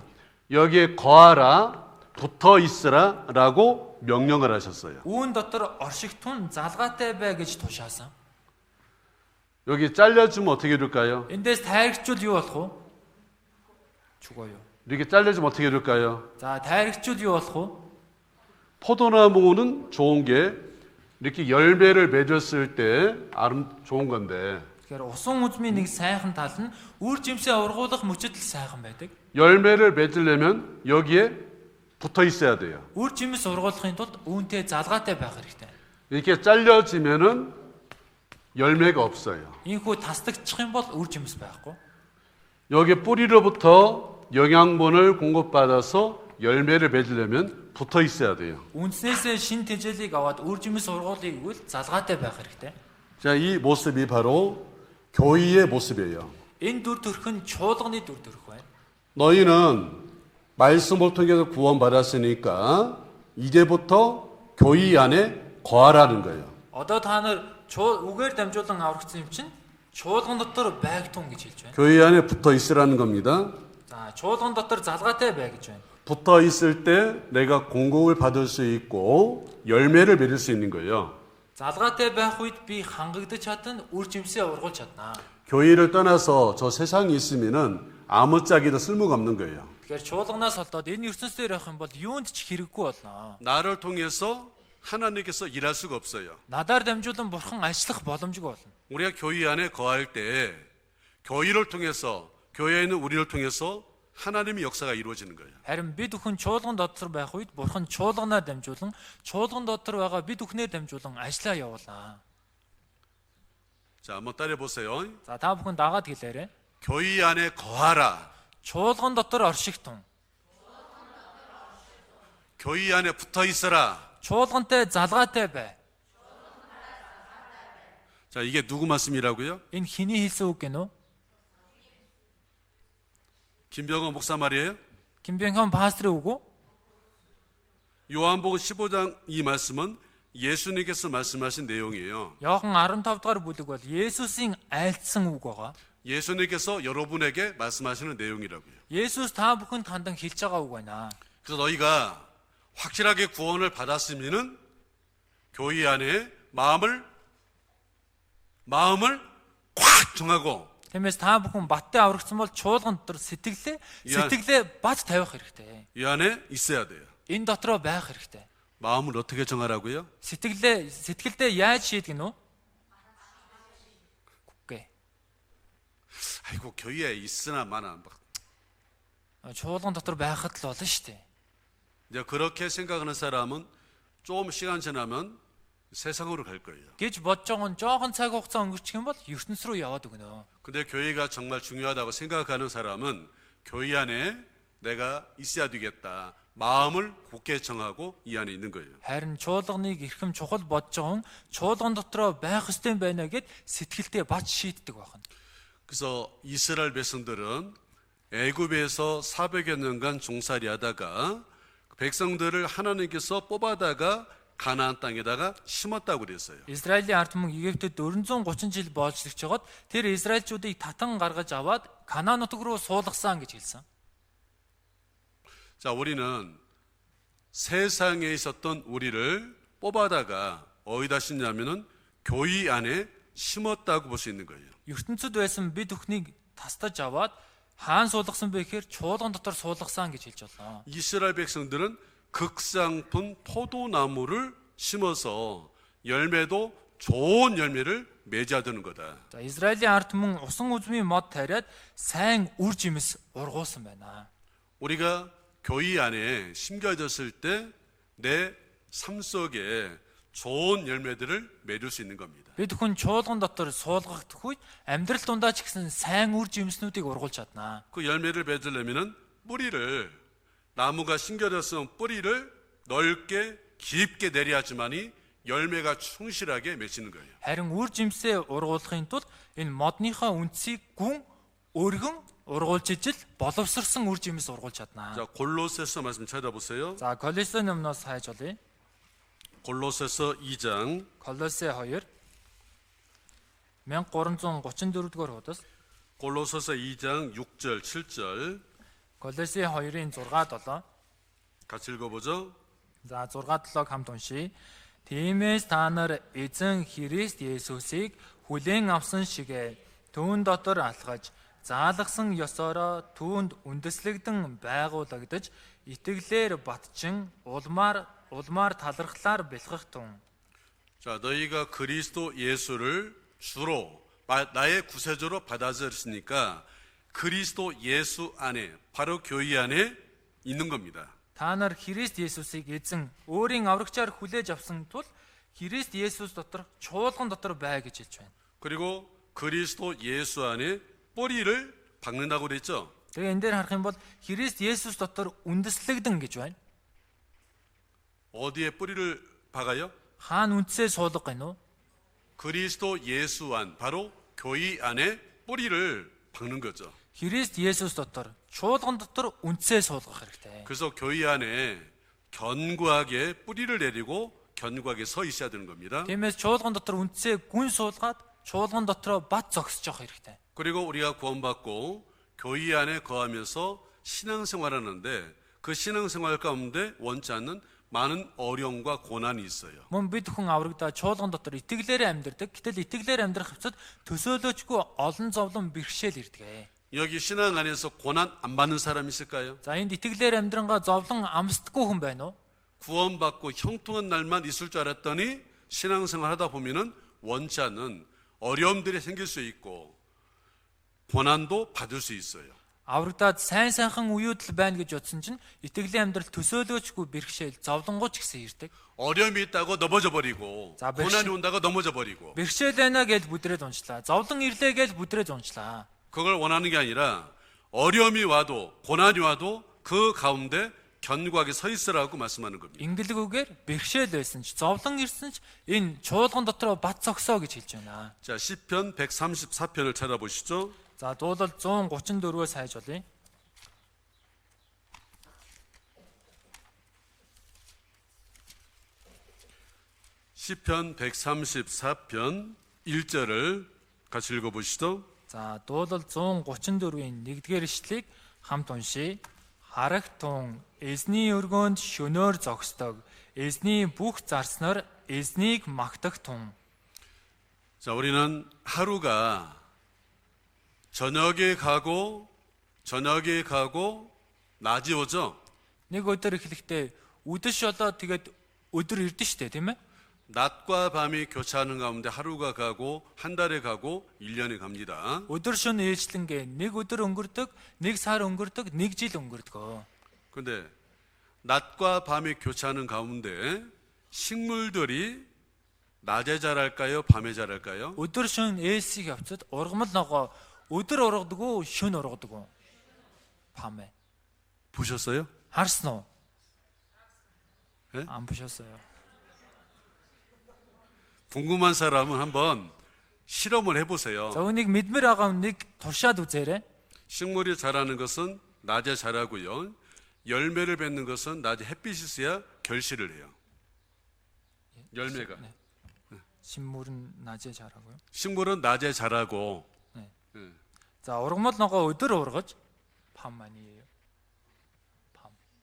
여기에 거하라, 붙어 있으라라고 명령을 하셨어요. Үүн дотор орших тун залгаатай бай гэж тушаасан. 여기 잘려주면 어떻게 될까요? Эндээс тайрагчвал юу болох вэ? Чугаяа. 이렇게 잘려주면 어떻게 될까요? За тайрагчвал юу болох вэ? 포도나무는 좋은 게 이렇게 열매를 맺었을 때 좋은 건데 Тэгэхээр усан үзмийн нэг сайхан тал нь үр жимсээ ургуулах мөчөд л сайхан байдаг. 열매를 맺으려면 여기에 붙어 있어야 돼요. Үр жимс ургуулахын тулд үүнтэй залгаатай байх хэрэгтэй. 이렇게 잘려지면은 열매가 없어요. Ийхүү тасдагчих юм бол үр жимс байхгүй. 여기 뿌리로부터 영양분을 공급받아서 열매를 맺으려면 붙어 있어야 돼요. Үндснээсээ шин тэжээлийг аваад үр жимс ургуулыг үл залгаатай байх хэрэгтэй. 자, 이 모습이 바로 교회의 모습이에요. Энэ дүр төрх нь чуулганы дүр төрх байна. 너희는 말씀을 통해서 구원받았으니까 이제부터 교회 안에 거하라는 거예요. Одоо та нар үгээр дамжуулан аврагдсан юм чинь чуулган дотор байг тун гэж хэлж байна. 교회 안에 붙어 있으라는 겁니다. За чуулган дотор залгаатай бай гэж байна. 붙어 있을 때 내가 공급을 받을 수 있고 열매를 맺을 수 있는 거예요. Залгаатай байх үед би хангагдаж чадна, үр жимсээ ургуулж чадна. 교회를 떠나서 저 세상에 있으면은 아무짝에도 쓸모가 없는 거예요. Тэгэхээр чуулганаас олдоод энэ ертөнцийн явах юм бол юунд ч хэрэггүй болно. 나를 통해서 하나님께서 일할 수가 없어요. Надаар дамжуулан бурхан ажиллах боломжгүй болно. 우리가 교회 안에 거할 때 교회를 통해서 교회에 있는 우리를 통해서 하나님의 역사가 이루어지는 거예요. Харин бид бүхэн чуулган дотор байх үед бурхан чуулганаар дамжуулан, чуулган дотор байгаа бид бүхнээр дамжуулан ажиллаа явуулнаа. 자, 한번 따라해 보세요. За та бүхэн дагаад хэлээрэй. 교회 안에 거하라. Чуулган дотор орших тун. 교회 안에 붙어 있어라. Чуулгантай залгаатай бай. 자, 이게 누구 말씀이라고요? Энэ хэний хэлсэн үг гэнэ үү? 김병헌 목사 말이에요? Кимбенхан пастрын үг үү? 요한복음 15장 이 말씀은 예수님께서 말씀하신 내용이에요. Йохан 15 дугаар бүлэг бол Есүсийн айлтсан үг байгаа. 예수님께서 여러분에게 말씀하시는 내용이라고요. Есүс та бүхэнд хандан хэлж байгаа үг байна. 그래서 너희가 확실하게 구원을 받았으면은 교회 안에 마음을 꽉 정하고 Тиймээс та бүхэн баттай аврагдсан бол чуулган дотор сэтгэлээ бат тавих хэрэгтэй. 이 안에 있어야 돼요. Энэ дотроо байх хэрэгтэй. 마음을 어떻게 정하라고요? Сэтгэлдээ яаж шийдгэн үү? Үгүй. 아이고 교회에 있으나 마나 Чуулган дотор байхад л болно шүү дээ. 이제 그렇게 생각하는 사람은 좀 시간 지나면 세상으로 갈 거예요. Гэж бодож байгаа нь жоохон цаг хугацаа өнгөрчих юм бол ертөнц рүү яваад өгнө. 근데 교회가 정말 중요하다고 생각하는 사람은 교회 안에 내가 있어야 되겠다. 마음을 굳게 정하고 이 안에 있는 거예요. Харин чуулганыг эрхэм чухал бодож байгаа нь чуулган дотроо байх ёстой байна гэд сэтгэлдээ бат шийддэг байна. 그래서 이스라엘 백성들은 애굽에서 400여 년간 종살이 하다가 백성들을 하나님께서 뽑아다가 가나안 땅에다가 심었다고 그랬어요. Израилийн ард түмэн Египтэд 430 жил боолчлогч жагаад тэр Израильчүүдийг татан гаргаж аваад Канаан нутаг руу суулгасан гэж хэлсэн. 자, 우리는 세상에 있었던 우리를 뽑아다가 어디다 심냐면은 교회 안에 심었다고 볼 수 있는 거예요. ертөнцид байсан бид бүхнийг тастаж аваад хаан суулгасан бэ гэхээр чуулган дотор суулгасан гэж хэлж байна. 이스라엘 백성들은 극상품 포도나무를 심어서 열매도 좋은 열매를 맺어야 되는 거다. За Израилийн ард түмэн усан үзмийн мод тариад сайн үр жимс ургуулсан байна. 우리가 교회 안에 심겨졌을 때 내 삶 속에 좋은 열매들을 맺을 수 있는 겁니다. Бид хүн чуулган дотор суулгагдах үед амьдрал дундаа ч гэсэн сайн үр жимснүүдийг ургуулж чаднаа. 그 열매를 맺으려면은 뿌리를 나무가 심겨졌으면 뿌리를 넓게 깊게 내려야지만이 열매가 충실하게 맺히는 거예요. Харин үр жимсээ ургуулахын тулд энэ модныхоо үндсийг гүн өргөн ургуулж ижил боловсрсон үр жимс ургуулж чаднаа. 자, 골로새서 말씀 찾아보세요. За Колосе номноос хайж олъё. 골로새서 2장 Колосе 2 1334 дугаар хуудас. 골로새서 2장 6절 7절 Колосе 2-ын 6 7. 같이 읽어보죠. За 6 7-ыг хамт уншийе. Тиймээс та нар эзэн Христ Есүсийг хүлээн авсан шигэ түүн дотор алхаж заалгасан ёсороо түүнд үндэслэгдэн байгуулагдаж итгэлээр батчин улмаар талархлаар бэлгэх тун. 자, 너희가 그리스도 예수를 주로 나의 구세주로 받아들였으니까 그리스도 예수 안에 바로 교회 안에 있는 겁니다. Та нар Христ Есүсийг эзэн өөрийн аврагчаар хүлээж авсан тул Христ Есүс дотор чуулган дотор бай гэж хэлж байна. 그리고 그리스도 예수 안에 뿌리를 박는다고 그랬죠. Тэгээ энэ дээр харах юм бол Христ Есүс дотор үндэслэгдэн гэж байна. 어디에 뿌리를 박아요? Хаана үндсээ суулгах гэнэ үү? 그리스도 예수 안 바로 교회 안에 뿌리를 박는 거죠. Христ Есүс дотор чуулган дотор үндсээ суулгах хэрэгтэй. 그래서 교회 안에 견고하게 뿌리를 내리고 견고하게 서 있어야 되는 겁니다. Тиймээс чуулган дотор үндсээ гүн суулгаад чуулган дотроо бат зогсож явах хэрэгтэй. 그리고 우리가 구원받고 교회 안에 거하면서 신앙생활하는데 그 신앙생활 가운데 원치 않는 많은 어려움과 고난이 있어요. Мөн бид хүн аврагдаа чуулган дотор итгэлээр амьдардаг. Гэтэл итгэлээр амьдрах хэвцэд төсөөлөөчгүй олон зовлон бэрхшээл ирдэг. 여기 신앙 안에서 고난 안 받는 사람 있을까요? За энд итгэлээр амьдрангаа зовлон амсдаггүй хүн байна уу? 구원받고 형통한 날만 있을 줄 알았더니 신앙생활 하다 보면은 원치 않는 어려움들이 생길 수 있고 고난도 받을 수 있어요. Аврагдаад сайхан уюудл байна гэж утсан чинь итгэлийн амьдрал төсөөлөөчгүй бэрхшээл зовлонгуйч гэсэн ирдэг. 어려움이 있다고 넘어져 버리고 자, 고난이 온다고 넘어져 버리고 Бэрхшээл байна гэж бүдрээд унчлаа. Зовлон ирлээ гэж бүдрээд унчлаа. 그걸 원하는 게 아니라 어려움이 와도 고난이 와도 그 가운데 견고하게 서 있으라고 말씀하는 겁니다. Ингэлгүйгээр бэрхшээл байсан ч зовлон ирсэн ч энэ чуулган дотроо бат зогсоо гэж хэлж байна. 자, 시편 134편을 찾아보시죠. За дуулал 134-өөс хайж олъё. 시편 134편 1절을 같이 읽어보시죠. За дуулал 134-ийн 1-р ишлэгийг хамт уншийе. Харагт тун эзний өргөөнд шөнөөр зогсдог. Эзний бүх зарснаар эзнийг магтах тун. 자, 우리는 하루가 저녁에 가고 낮이 오죠. Нэг өдөр эхлэхдээ үдэш болоод тэгээд өдөр ирдэ штэ тийм ээ. 낮과 밤이 교차하는 가운데 하루가 가고 한 달에 가고 1년이 갑니다. Өдөр шөнө ээлжлэнгээ нэг өдөр өнгөрдөг, нэг сар өнгөрдөг, нэг жил өнгөрдөг. 근데 낮과 밤이 교차하는 가운데 식물들이 낮에 자랄까요? 밤에 자랄까요? Өдөр шөнө ээлсийг явцад ургамал ногоо өдөр ургадаг уу, шөнө ургадаг уу? Памэ. 보셨어요? Харсан уу? 예? 안 보셨어요. 궁금한 사람은 한번 실험을 해보세요. За үнийг мэдмэр байгаа нэг туршаад үзээрэй. 식물이 자라는 것은 낮에 자라고요. 열매를 맺는 것은 낮에 햇빛이 있어야 결실을 해요. 열매가. 네. 식물은 낮에 자라고요. 식물은 낮에 자라고. 네. 예. 자, ургамал ногоо өдөр ургаж 밤 아니에요.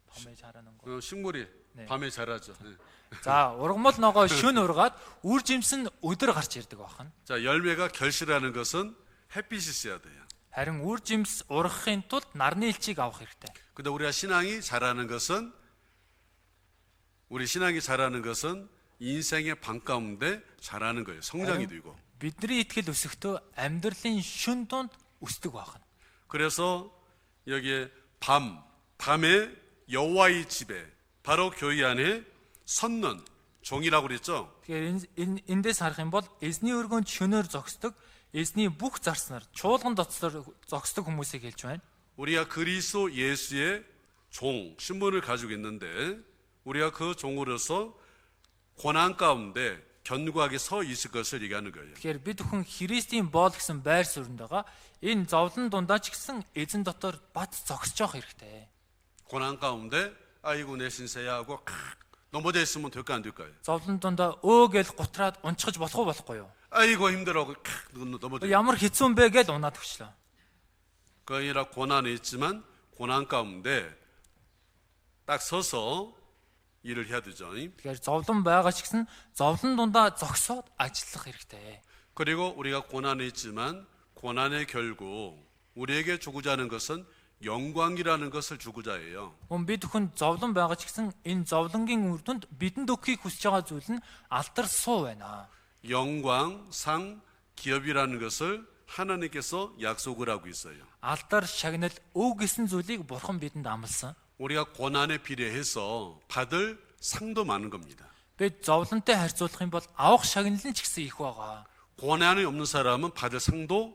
밤에 자라는 거. 식물이 네. 밤에 자라죠. 예. 자, ургамал ногоо шөнө ургаад үр жимс нь өдөр гарч ирдэг байна. 자, 열매가 결실하는 것은 햇빛이 있어야 돼요. Харин үр жимс ургахын тулд нарны элчийг авах хэрэгтэй. 근데 우리 신앙이 자라는 것은 인생의 밤 가운데 자라는 거예요. 성장이 되고. Бидний итгэл өсөхдөө амьдралын шөн дунд өсдөг байна. 그래서 여기에 밤에 여호와의 집에 바로 교회 안에 섰는 종이라고 그랬죠. Тэгэхээр эндээс харах юм бол эзний өргөнд шөнөөр зогсдог, эзний бүх зарснаар чуулган доцлоор зогсдог хүмүүсийг хэлж байна. 우리가 그리스도 예수의 종 신분을 가지고 있는데 우리가 그 종으로서 고난 가운데 견고하게 서 있을 것을 얘기하는 거예요. Тэгэхээр бид бүхэн Христийн боол гэсэн байр суурьнд байгаа. Энэ зовлон дундаа ч гэсэн эзэн дотор бат зогсож явах хэрэгтэй. 고난 가운데 아이고 내 신세야 하고 넘어져 있으면 될까 안 될까요? Зовлон дундаа гээл гутраад унчхаж болох уу болохгүй юу? 아이고 힘들어 하고 넘어져. Ямар хэцүү юм бэ гээл унаад өгчлөө. 그 아니라 고난이 있지만 고난 가운데 딱 서서 일을 해야 되죠. Тэгэхээр зовлон байгаа ч гэсэн зовлон дундаа зогсоод ажиллах хэрэгтэй. 그리고 우리가 고난이 있지만 고난의 결국 우리에게 주고자 하는 것은 영광이라는 것을 주고자 해요. Бид хүн зовлон байгаа ч гэсэн энэ зовлонгийн үр дүнд бидэнд өгөхийг хүсэж байгаа зүйл нь алдар суу байна. 영광, 상, 기업이라는 것을 하나님께서 약속을 하고 있어요. Алдар, шагнал, өв гэсэн зүйлийг бурхан бидэнд амласан. 우리가 고난에 비례해서 받을 상도 많은 겁니다. Бид зовлонтой харьцуулах юм бол авах шагнал нь ч гэсэн их байгаа. 고난이 없는 사람은 받을 상도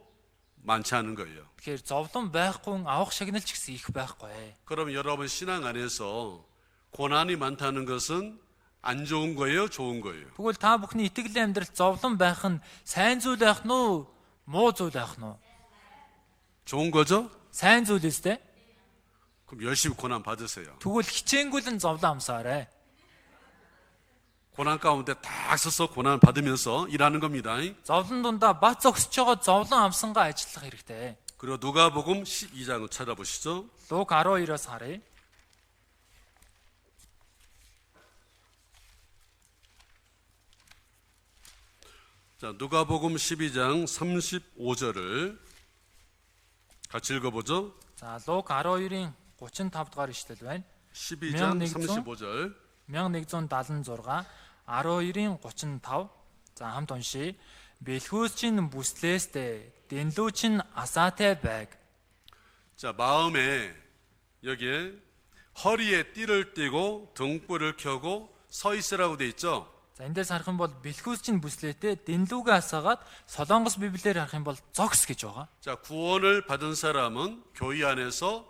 많지 않은 거예요. Тэгэхээр зовлон байхгүй авах шагнал ч гэсэн их байхгүй. 그럼 여러분 신앙 안에서 고난이 많다는 것은 안 좋은 거예요, 좋은 거예요? Тэгвэл та бүхний итгэлийн амьдрал зовлон байх нь сайн зүйл байх нь уу, муу зүйл байх нь уу? 좋은 거죠? Сайн зүйл үстэй. 그럼 열심히 고난 받으세요. Тэгвэл хичээнгүйлэн зовлон амсаарай. 고난 가운데 딱 서서 고난 받으면서 일하는 겁니다. Зовлон дундаа бат зогсож байгаа зовлон амсангаа ажиллах хэрэгтэй. 그리고 누가복음 12장을 찾아보시죠. Луг 12-оос харъя. 자, 누가복음 12장 35절을 같이 읽어보죠. За Луг 12-ийн 35 дугаар ишлэл байна. 12장 35절. 1176 12-ийн 35. За хамт уншия. Бэлхүүс чинь бүслээстэй, дэнлүү чинь асаатай байг. 자, 마음에 여기에 허리에 띠를 띠고 등불을 켜고 서 있으라고 돼 있죠. За эндээс харах юм бол бэлхүүс чинь бүслээтэй, дэнлүүгээ асаагаад солонгос библиэр харах юм бол зогс гэж байгаа. 자, 구원을 받은 사람은 교회 안에서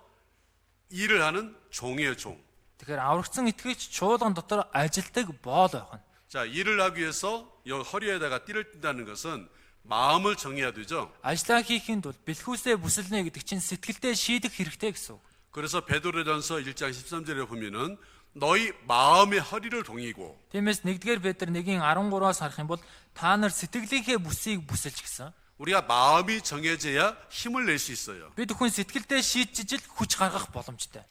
일을 하는 종이에요, 종. Тэгэхээр аврагдсан итгэгч чуулган дотор ажилдаг боол байх нь. 자, 일을 하기 위해서 여 허리에다가 띠를 띈다는 것은 마음을 정해야 되죠. Ажлаа хийхэд бол бэлхүүсээ бүсэлнэ гэдэг чинь сэтгэлдээ шийдэх хэрэгтэй гэсэн үг. 그래서 베드로전서 1장 13절에 보면은 너희 마음의 허리를 동이고 Тиймээс 1-р Петр 1:13-аас харах юм бол та нар сэтгэлийнхээ бүсийг бүсэлж гисэн. 우리가 마음이 정해져야 힘을 낼 수 있어요. Бид хүн сэтгэлдээ шийдчихэл хүч гаргах боломжтой.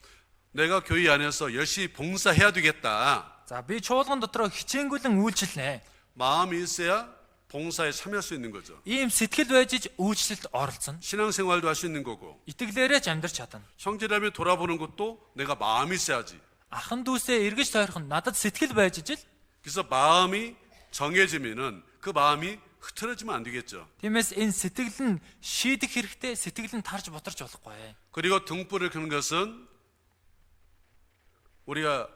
내가 교회 안에서 열심히 봉사해야 되겠다. За би чуулган дотроо хичээнгүйлэн үйлчлэнэ. 마음이 있어야 봉사에 참여할 수 있는 거죠. Ийм сэтгэл байж иж үйлчлэлд оролцоно. 신앙생활도 할 수 있는 거고 Итгэлээрээ ч амьдрч чадна. 형제라면 돌아보는 것도 내가 마음이 있어야지. Ахан дүүсээ эргэж тойрох нь надад сэтгэл байж ижил. 그래서 마음이 정해지면은 그 마음이 흐트러지면 안 되겠죠. Тиймээс энэ сэтгэл нь шийдэх хэрэгтэй, сэтгэл нь тарж ботарч болохгүй. 그리고 등불을 켜는 것은 우리가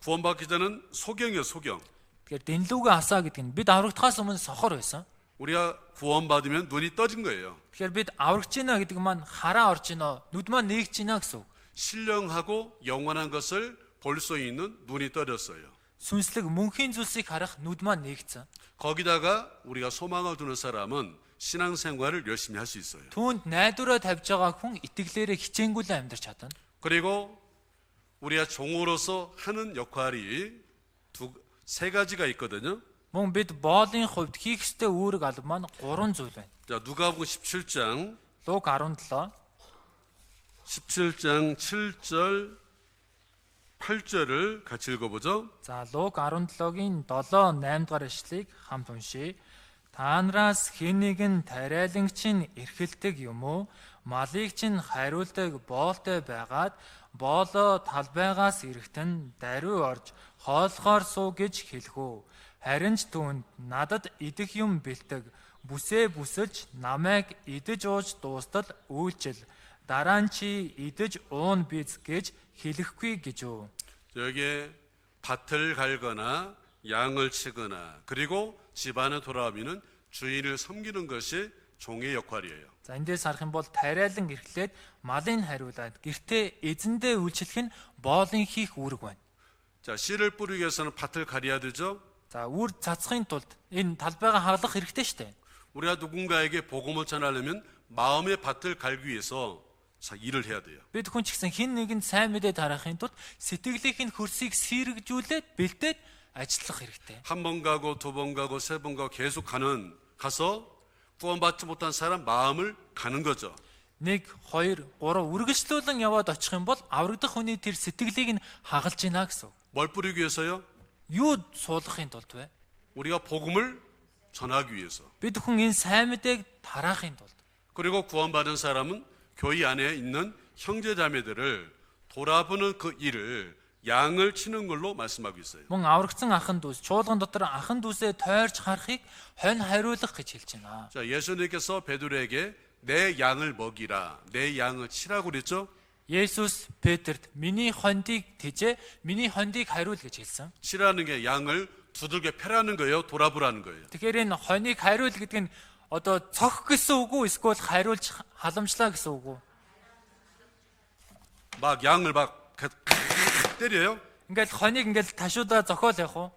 구원받기 전은 소경이에요, 소경. Тэгэхээр дэнлүүгээ асаа гэдэг нь бид аврагдахаас өмнө сохор байсан. 우리가 구원받으면 눈이 떠진 거예요. Тэгэхээр бид аврагч гинэ гэдэг маань хараа орж гинэ, нүд маань нээгч гинэ гэсэн үг. 신령하고 영원한 것을 볼 수 있는 눈이 떠졌어요. Сүнслэг мөнхийн зүйлсийг харах нүд маань нээгцэн. 거기다가 우리가 소망을 두는 사람은 신앙생활을 열심히 할 수 있어요. Түүнд найдвараа тавьж байгаа хүн итгэлээрээ хичээнгүйлэн амьдрч чадна. 그리고 우리가 종으로서 하는 역할이 세 가지가 있거든요. Мөн бид боолын хувьд хийх ёстой үүрэг алба маань 3 зүйл байна. 자, 누가복음 17장 Луг 17 17장 7절 8절을 같이 읽어보죠. За Луг 17-гийн 7, 8 дугаар ишлэгийг хамт уншийе. Та нараас хэн нэгэн тариалангч нь эрхэлдэг юм уу? Малыг чинь хариулдаг боолтой байгаад боолоо талбайгаас ирэхтэн даруй орж хооллохоор суу гэж хэлэх үү? Харин ч түүнд надад идэх юм бэлтэг бүсээ бүсэлж намайг идэж ууж дуустал үйлчил дараа нь чи идэж уун биз гэж хэлэхгүй гэж үү? 여기에 밭을 갈거나 양을 치거나 그리고 집안에 돌아오면 주인을 섬기는 것이 종의 역할이에요. За эндээс харах юм бол тариалан эрхлээд малын хариулаад гэртээ эзэндээ үйлчлэх нь боолын хийх үүрэг байна. 자, 씨를 뿌리기 위해서는 밭을 가려야 되죠. За үр цацхын тулд энэ талбайгаа хаглах хэрэгтэй шүү дээ. 우리가 누군가에게 복음을 전하려면 마음의 밭을 갈기 위해서 일을 해야 돼요. Бид хүн ч гэсэн хэн нэгэнд сайн мэдээ тараахын тулд сэтгэлийнх нь хөрсийг сэргэжүүлээд бэлдээд ажиллах хэрэгтэй. 한 번 가고 두 번 가고 세 번 가고 계속 가서 구원받지 못한 사람 마음을 가는 거죠. 1, 2, 3 үргэлжлүүлэн яваад очих юм бол аврагдах хүний тэр сэтгэлийг нь хагалж гинэ гэсэн. 뭘 뿌리기 위해서요? Юу суулгахын тулд вэ? 우리가 복음을 전하기 위해서. Бид хүн энэ сайн мэдээг тараахын тулд. 그리고 구원받은 사람은 교회 안에 있는 형제자매들을 돌아보는 그 일을 양을 치는 걸로 말씀하고 있어요. Мөн аврагдсан ахын дүүс, чуулган дотор ахын дүүсээ тойрч харахыг хонь хариулах гэж хэлж байна. 자, 예수님께서 베드로에게 내 양을 먹이라, 내 양을 치라고 그랬죠? Есүс Петрт миний хондийг тэжээ, миний хондийг хариул гэж хэлсэн. 치라는 게 양을 두들겨 패라는 거예요, 돌아보라는 거예요. Тэгэхээр энэ хонийг хариул гэдэг нь одоо цохих гэсэн үг үү, эсвэл хариулж халамжлаа гэсэн үг үү? 막 양을 막 때려요. Ингээл хонийг ингээл ташуудаа зохиол явах уу?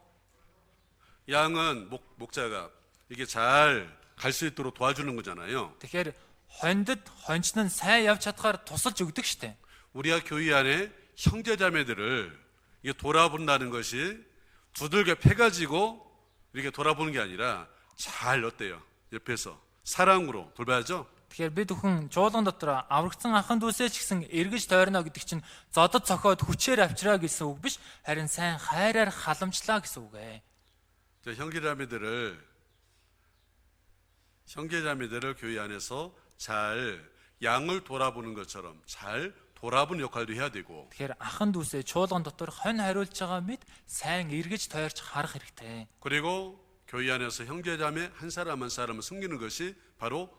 양은 목자가 이게 잘 갈 수 있도록 도와주는 거잖아요. Тэгэхээр хондод хонч нь сайн явж чадхаар тусалж өгдөг штэ. 우리가 교회 안에 형제자매들을 이게 돌아본다는 것이 두들겨 패가지고 이렇게 돌아보는 게 아니라 잘 어때요? 옆에서 사랑으로 돌봐야죠. Тэгэхээр бид бүхэн чуулган дотор аврагдсан ахын дүүсээ ч гэсэн эргэж тойрно гэдэг чинь зодод цохоод хүчээр авчраа гэсэн үг биш, харин сайн хайраар халамжлаа гэсэн үг ээ. 형제자매들을 교회 안에서 잘 양을 돌아보는 것처럼 잘 돌아보는 역할도 해야 되고. Тэгэхээр ахын дүүсээ чуулган дотор хонь хариулж байгаа мэд сайн эргэж тойрч харах хэрэгтэй. 그리고 교회 안에서 형제자매 한 사람 한 사람을 섬기는 것이 바로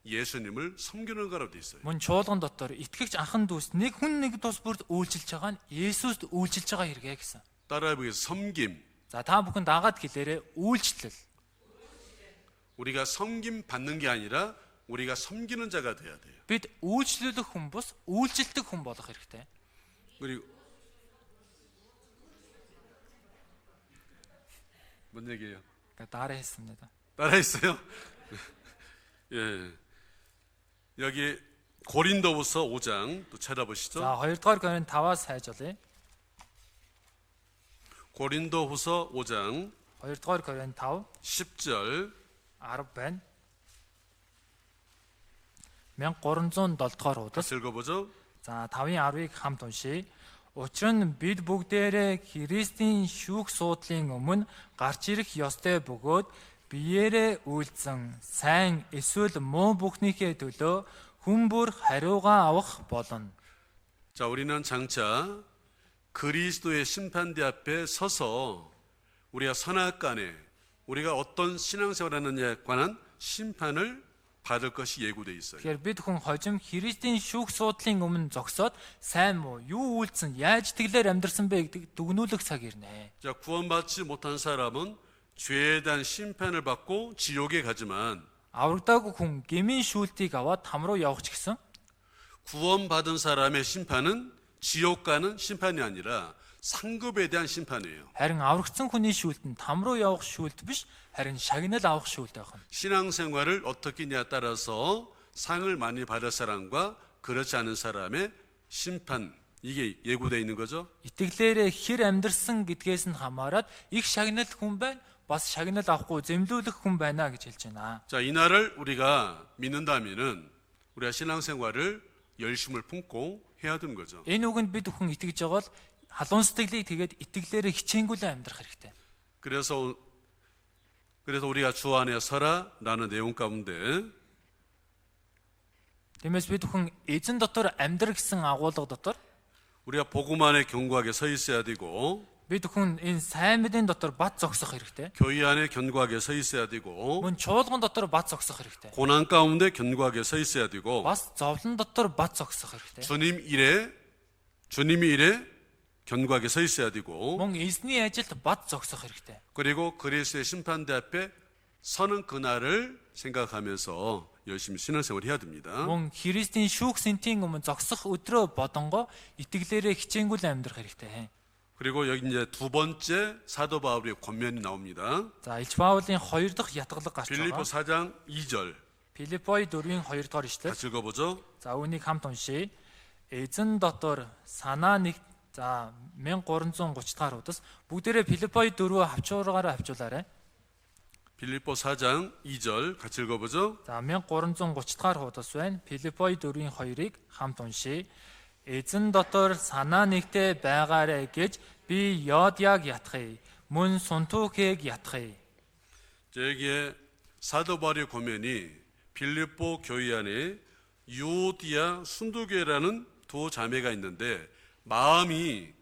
예수님을 섬기는 거라고 돼 있어요. Мөн чуулган дотор итгэгч ахын дүүс нэг хүн нэг тус бүрд үйлчилж байгаа нь Есүст үйлчилж байгаа хэрэгэ гэсэн. 따라해 보겠습니다. 섬김. За та бүхэн дагаад хэлээрээ үйлчлэл. 우리가 섬김 받는 게 아니라 우리가 섬기는 자가 돼야 돼요. Бид үйлчлүүлэх хүн бус үйлчлдэг хүн болох хэрэгтэй. 그리고 뭔 얘기예요? Дараа 했습니다. 따라했어요? 예. 여기 고린도후서 5장 또 찾아보시죠. За 2 дугаар Коринт 5-аас хайж олъё. 고린도후서 5장 2 дугаар Коринт 5 10절 10 байна. 1307 дугаар удас. 같이 읽어보죠. За 5-ын 10-ыг хамт уншийе. Учир нь бид бүгдээрээ Христийн шүүх суудлын өмнө гарч ирэх ёстой бөгөөд биеэрээ үйлдсэн сайн эсвэл муу бүхнийхээ төлөө хүмүүр хариугаа авах болно. 자, 우리는 장차 그리스도의 심판대 앞에 서서 우리가 선악간에 우리가 어떤 신앙생활하느냐에 관한 심판을 받을 것이 예고되어 있어요. Тэгэхээр бид хүн хожим Христийн шүүх суудлын өмнө зогсоод сайн муу юу үйлдсэн, яаж тэглээр амьдрсан бэ гэдэг дүгнүүлэх цаг ирнэ. 자, 구원받지 못한 사람은 죄에 대한 심판을 받고 지옥에 가지만 Аврагдаагүй хүн гмийн шүүлтийг аваад там руу явах ч гэсэн 구원받은 사람의 심판은 지옥 가는 심판이 아니라 상급에 대한 심판이에요. харин аврагдсан хүний шүүлт нь там руу явах шүүлт биш, харин шагнал авах шүүлт байх нь. 신앙생활을 어떻게 하냐에 따라서 상을 많이 받을 사람과 그렇지 않은 사람의 심판 이게 예고되어 있는 거죠. Итгэлээрээ хэр амьдрсан гэдгээс нь хамаарат их шагнал хүн байна, бас шагнал авахгүй зэмлүүлэх хүн байна гэж хэлж байна. 자, 이날을 우리가 믿는다면은 우리가 신앙생활을 열심을 품고 해야 되는 거죠. Энэ үгэнд бид бүхэн итгэж байгаа бол халуун сэтгэлийг тэгээд итгэлээрээ хичээнгүйлэн амьдрах хэрэгтэй. 그래서 우리가 주 안에 서라라는 내용 가운데 Тиймээс бид бүхэн эзэн дотор амьдрах гэсэн агуулга дотор 우리가 복음 안에 견고하게 서 있어야 되고 бид бүхэн энэ сайн мэдээний дотор бат зогсох хэрэгтэй. 교회 안에 견고하게 서 있어야 되고 Мөн чуулган дотор бат зогсох хэрэгтэй. 고난 가운데 견고하게 서 있어야 되고 Бас зовлон дотор бат зогсох хэрэгтэй. 주님의 일에 견고하게 서 있어야 되고 Мөн эзний ажилд бат зогсох хэрэгтэй. 그리고 그리스도의 심판대 앞에 서는 그날을 생각하면서 열심히 신앙생활을 해야 됩니다. Мөн Христийн шүүх сэнтийн өмнө зогсох өдрөө бодонгоо итгэлээрээ хичээнгүйлэн амьдрах хэрэгтэй. 그리고 여기 이제 두 번째 사도 바울의 권면이 나옵니다. За Илж Паулын 2 дахь ятгалаг гарч 빌립보 байгаа. 4장 2절 Филиппой 4-ийн 2 дугаар ишлэл. 같이 읽어보죠. За үүнийг хамт уншийе. Эзэн дотор санаа нэг за 1330 дахь удаас бүгдээрээ Филиппой 4 хавчуураараа хавчуулаарай. 빌립보 4장 2절 같이 읽어보죠. За 1330 дахь удаас байна. Филиппой 4-ийн 2-ыг хамт уншийе. Эзэн дотор санаа нэгтэй байгаарэ гэж би Йодяг ятхыг мөн Сунтукийг ятхыг. 여기에 사도 바울의 권면이 빌립보 교회 안에 유오디아 순두교라는 두 자매가 있는데 마음이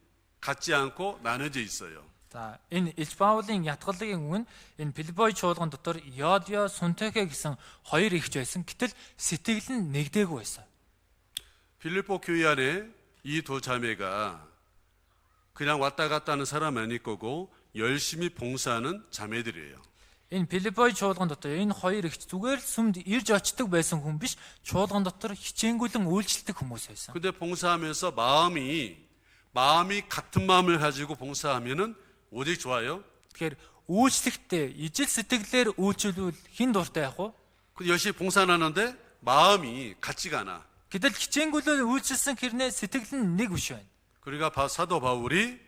같지 않고 나눠져 있어요. За энэ Илж Паулын ятгалын өмнө энэ Филиппой чуулган дотор Йодя, Сунтуке гэсэн хоёр ихч байсан. Гэтэл сэтгэл нь нэгдээгүй байсан. 빌립보 교회 안에 이 두 자매가 그냥 왔다 갔다 하는 사람 아닐 거고 열심히 봉사하는 자매들이에요. Энэ Филиппой чуулган дотор энэ хоёр ихч зүгээр л сүмд ирж очдог байсан хүн биш, чуулган дотор хичээнгүйлэн үйлчлдэг хүмүүс байсан. 근데 봉사하면서 마음이 같은 마음을 가지고 봉사하면은 오직 좋아요. Тэгэхээр үйлчлэхдээ ижил сэтгэлээр үйлчлвэл хэн дуртай явах вэ? 그 열심히 봉사하는데 마음이 같지가 않아. Гэтэл хичээнгүйлэн үйлчлсэн хэрнээ сэтгэл нь нэг биш байна. 그러니까 사도 바울이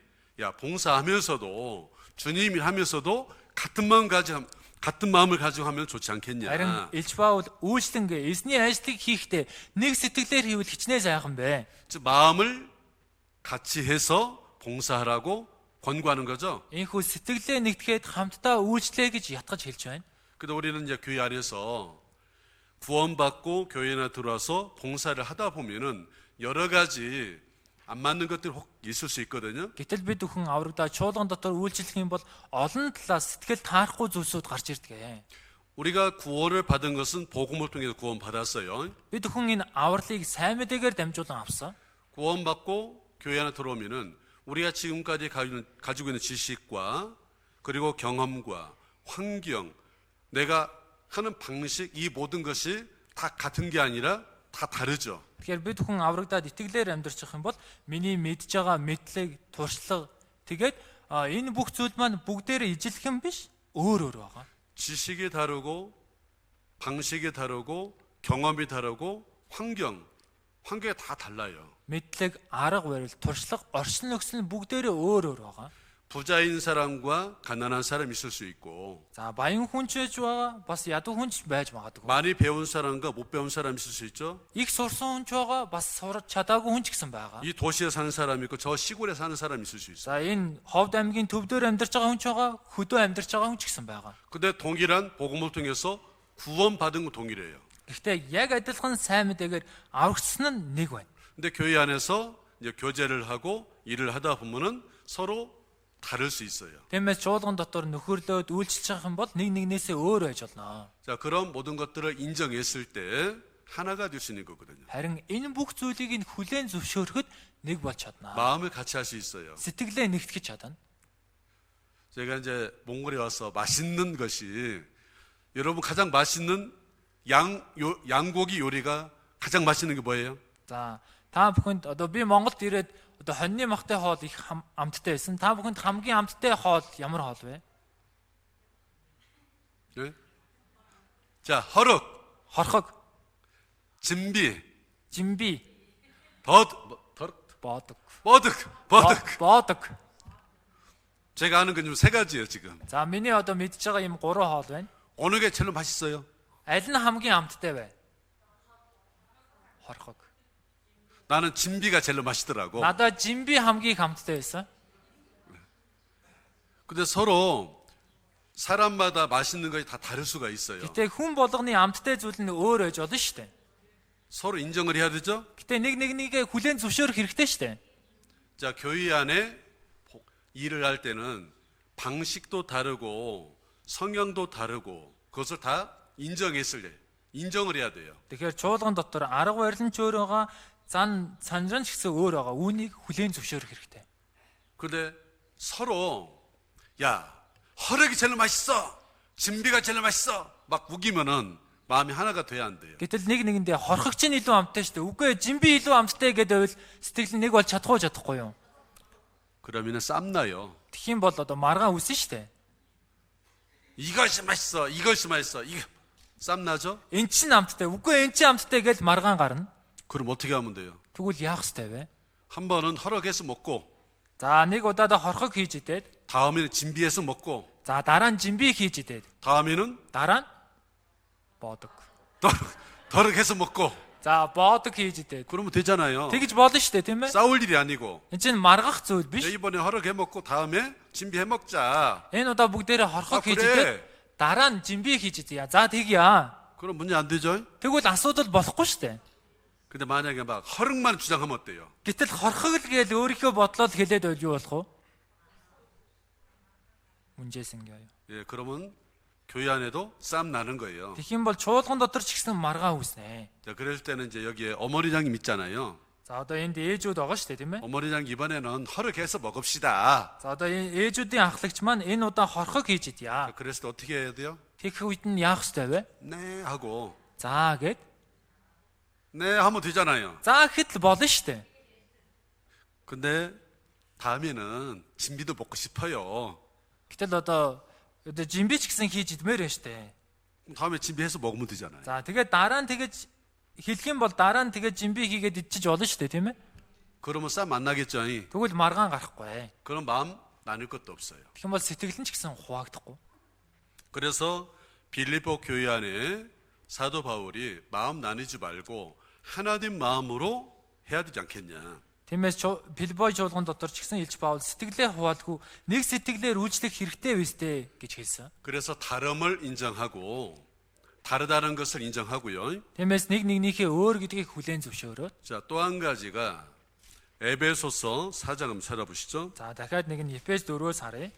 봉사하면서도 주님이 하면서도 같은 마음을 가지고 하면 좋지 않겠냐. Харин Илж Паул үйлчлэнгээ эзний ажлыг хийхдээ нэг сэтгэлээр хийвэл хичнээн сайхан бэ. 즉 마음을 같이 해서 봉사하라고 권고하는 거죠. Энэхүү сэтгэлээ нэгтгэхэд хамтдаа үйлчлээ гэж ятгаж хэлж байна. 근데 우리는 이제 교회 안에서 구원받고 교회나 들어와서 봉사를 하다 보면은 여러 가지 안 맞는 것들이 혹 있을 수 있거든요. Гэтэл бид бүхэн аврагдаа чуулган дотор үйлчлэх юм бол олон талаас сэтгэл таарахгүй зүйлсүүд гарч ирдэг. 우리가 구원을 받은 것은 복음을 통해서 구원받았어요. Бид бүхэн энэ авралыг сайн мэдээгээр дамжуулан авсан. 구원받고 교회 안에 들어오면은 우리가 지금까지 가지고 있는 지식과 그리고 경험과 환경, 내가 하는 방식, 이 모든 것이 다 같은 게 아니라 다 다르죠. Тэгэхээр бид бүхэн аврагдаад итгэлээр амьдарчих юм бол миний мэдж байгаа мэдлэг, туршлага тэгээд энэ бүх зүйл маань бүгдээрээ ижилхэн биш, өөр байгаа. 지식이 다르고 방식이 다르고 경험이 다르고 환경이 다 달라요. Мэдлэг, арга барил, туршлага, орчин нөхцөл нь бүгдээрээ өөр байгаа. 부자인 사람과 가난한 사람이 있을 수 있고 За баян хүн ч байж байгаа, бас ядуу хүн ч байж магадгүй. 많이 배운 사람과 못 배운 사람이 있을 수 있죠. Их сурсан хүн ч байгаа, бас сурч чадаагүй хүн ч гэсэн байгаа. 이 도시에 사는 사람이 있고 저 시골에 사는 사람이 있을 수 있어요. За энэ Ховд аймгийн төвдөр амьдарч байгаа хүн ч байгаа, хөдөө амьдарч байгаа хүн ч гэсэн байгаа. 근데 동일한 복음을 통해서 구원받은 건 동일해요. Гэхдээ яг адилхан сайн мэдээгээр аврагдсан нь нэг байна. 근데 교회 안에서 이제 교제를 하고 일을 하다 보면은 서로 다를 수 있어요. Тиймээс чуулган дотор нөхөрлөөд үйлчлж байгаа юм бол нэг нэгнээсээ өөр байж болно. 자, 그런 모든 것들을 인정했을 때 하나가 될 수 있는 거거든요. Харин энэ бүх зүйлийг нь хүлээн зөвшөөрөхөд нэг болж чадна. 마음을 같이 할 수 있어요. Сэтгэлээ нэгтгэж чадна. 제가 이제 몽골에 와서 맛있는 것이 여러분 가장 맛있는 양고기 요리가 가장 맛있는 게 뭐예요? За та бүхэнд одоо би Монголд ирээд одоо хоньны махтай хоол их амттай байсан. Та бүхэнд хамгийн амттай хоол ямар хоол вэ? 네? 자, 허럭, Хорхог, 진비, жимби, 더 Боодог. 버득. Боодог. 제가 아는 건 좀 세 가지예요, 지금. За миний одоо мэдж байгаа юм 3 хоол байна. 어느 게 제일 맛있어요? Аль нь хамгийн амттай вэ? Хорхог. 나는 진비가 제일 맛있더라고. Надад жимби хамгийн их амттай байсан. 근데 서로 사람마다 맛있는 것이 다 다를 수가 있어요. Гэтэ хүн болгоны амттай зүйл нь өөр байж болно шүү дээ. 서로 인정을 해야 되죠? Гэтэ нэг нэгээ хүлээн зөвшөөрөх хэрэгтэй шүү дээ. 자, 교회 안에 일을 할 때는 방식도 다르고 성향도 다르고 그것을 다 인정을 해야 돼요. Тэгэхээр чуулган дотор арга барил нь ч өөр байгаа, сандран ч гэсэн өөр байгаа. Үүнийг хүлээн зөвшөөрөх хэрэгтэй. 근데 서로 야, 허락이 제일 맛있어. 진비가 제일 맛있어. 막 우기면은 마음이 하나가 돼야 안 돼요. Гэтэл нэг нэгэндээ хорхогч нь илүү амттай шүү дээ. Үгүй ээ, жимби илүү амттай гэдэг сэтгэл нь нэг бол чадахгүй юу? 그러면은 쌈나요. Тэгэх юм бол одоо маргаан үсэн шүү дээ. 이것이 맛있어. 이것이 맛있어. 이거 쌈나죠? Эн чинь амттай. Үгүй эн чинь амттай гэж маргаан гарна. 그럼 어떻게 하면 돼요? Тэгвэл яах ёстой вэ? 한 번은 허락해서 먹고 За нэг удаад хорхог хийж идээд, 다음에는 진비해서 먹고 за дараа нь жимби хийж идээд, 다음에는 дараа нь боодог. 더럭해서 먹고 За боодог хийж идээд. 그러면 되잖아요. Тэгж болно шүү дээ, тийм ээ? 싸울 일이 아니고 Эн чинь маргах зүйл биш. 이번에 허락해 먹고 다음에 진비해 먹자. Энэ удаа бүгдээрээ хорхог хийж 그래. идээд, дараа нь жимби хийж идье. За тэгье. 그럼 문제 안 되죠? Тэгвэл асуудал болохгүй шүү дээ. 근데 만약에 막 허락만 주장하면 어때요? Гэтэл хорхог л гээл өөрийнхөө бодлоод хэлээд байл юу болох вэ? 문제생겨요. 예, 그러면 교회 안에도 싸움 나는 거예요. Тэгэх юм бол чуулган дотор ч гэсэн маргаан үүснэ. 자, 그럴 때는 이제 여기에 어머니장님 있잖아요. За одоо энд ээжүүд байгаа шүү дээ, тийм ээ? 어머니장 이번에는 허락해서 먹읍시다. За одоо энэ ээжүүдийн ахлагч маань энэ удаа хорхог хийж идья. 그랬을 때 어떻게 해야 돼요? Тэгэх үед нь яах ёстой вэ? 네 하고 За гэд. 네 하면 되잖아요. За гэхэд л болно шүү дээ. 근데 다음에는 진비도 먹고 싶어요. Гэтэл одоо жимбич гэсэн хийж идмээр байна шүү дээ. 그럼 다음에 진비해서 먹으면 되잖아요. За тэгээд дараа нь тэгэж хэлэх юм бол дараа нь тэгээд жимби хийгээд идчих болно шүү дээ, тийм ээ? 그러면 싸움 안 나겠죠? Тэгвэл маргаан гарахгүй. 그럼 마음 나눌 것도 없어요. Тэгэх юм бол сэтгэл нь ч гэсэн хуваагдахгүй. 그래서 빌립보 교회 안에 사도 바울이 마음 나누지 말고 하나된 마음으로 해야 되지 않겠냐. Тиймээс Филиппой чуулган дотор ч гэсэн Илж Паул сэтгэлээ хуваалгүй нэг сэтгэлээр үйлчлэх хэрэгтэй байстэй гэж хэлсэн. 그래서 다름을 인정하고 다르다는 것을 인정하고요. Тиймээс нэг нэгнийхээ өөр гэдгийг хүлээн зөвшөөрөөд. 자, 또 한 가지가 에베소서 4장 한번 찾아보시죠. За дахиад нэг нь Эфес 4-өөс харъя.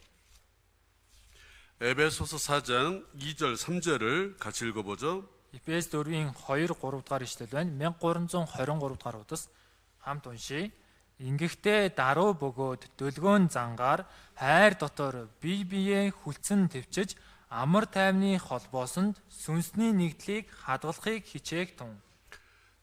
에베소서 4장 2절 3절을 같이 읽어보죠. Эфес 4-ийн 2 3 дугаар ишлэл байна. 1323 дугаар удас хамт уншийе. Ингэхдээ даруй бөгөөд дөлгөөн зангаар хайр дотор бие биеэ хүлцэн твчиж амар тайвны холбоосонд сүнсний нэгдлийг хадгалахыг хичээх тун.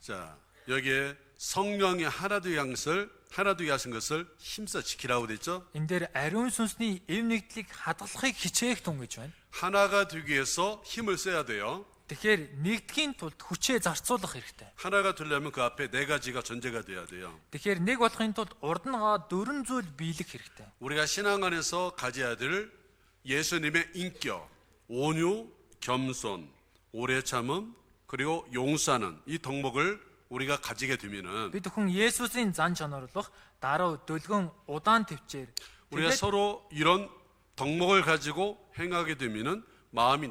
자, 여기에 성령의 하나 되게 하신 것을 힘써 지키라고 됐죠. Энэ дээр ариун сүнсний эв нэгдлийг хадгалахыг хичээх тун гэж байна. 하나가 되기 위해서 힘을 써야 돼요. Тэгэхээр нэгдэхийн тулд хүчээ зарцуулах хэрэгтэй. 하나가 되려면 그 앞에 네 가지가 전제가 돼야 돼요. Тэгэхээр нэг болохын тулд урд нь дөрвөн зүйл биелэх хэрэгтэй. 우리가 신앙 안에서 가져야 될 예수님의 인격, 온유, 겸손, 오래 참음, 그리고 용서하는 이 덕목을 우리가 가지게 되면은 Бид хүн Есүсийн зан чанарлах даруй дөлгөн удаан твчээр 우리가 서로 이런 덕목을 가지고 행하게 되면은 마음이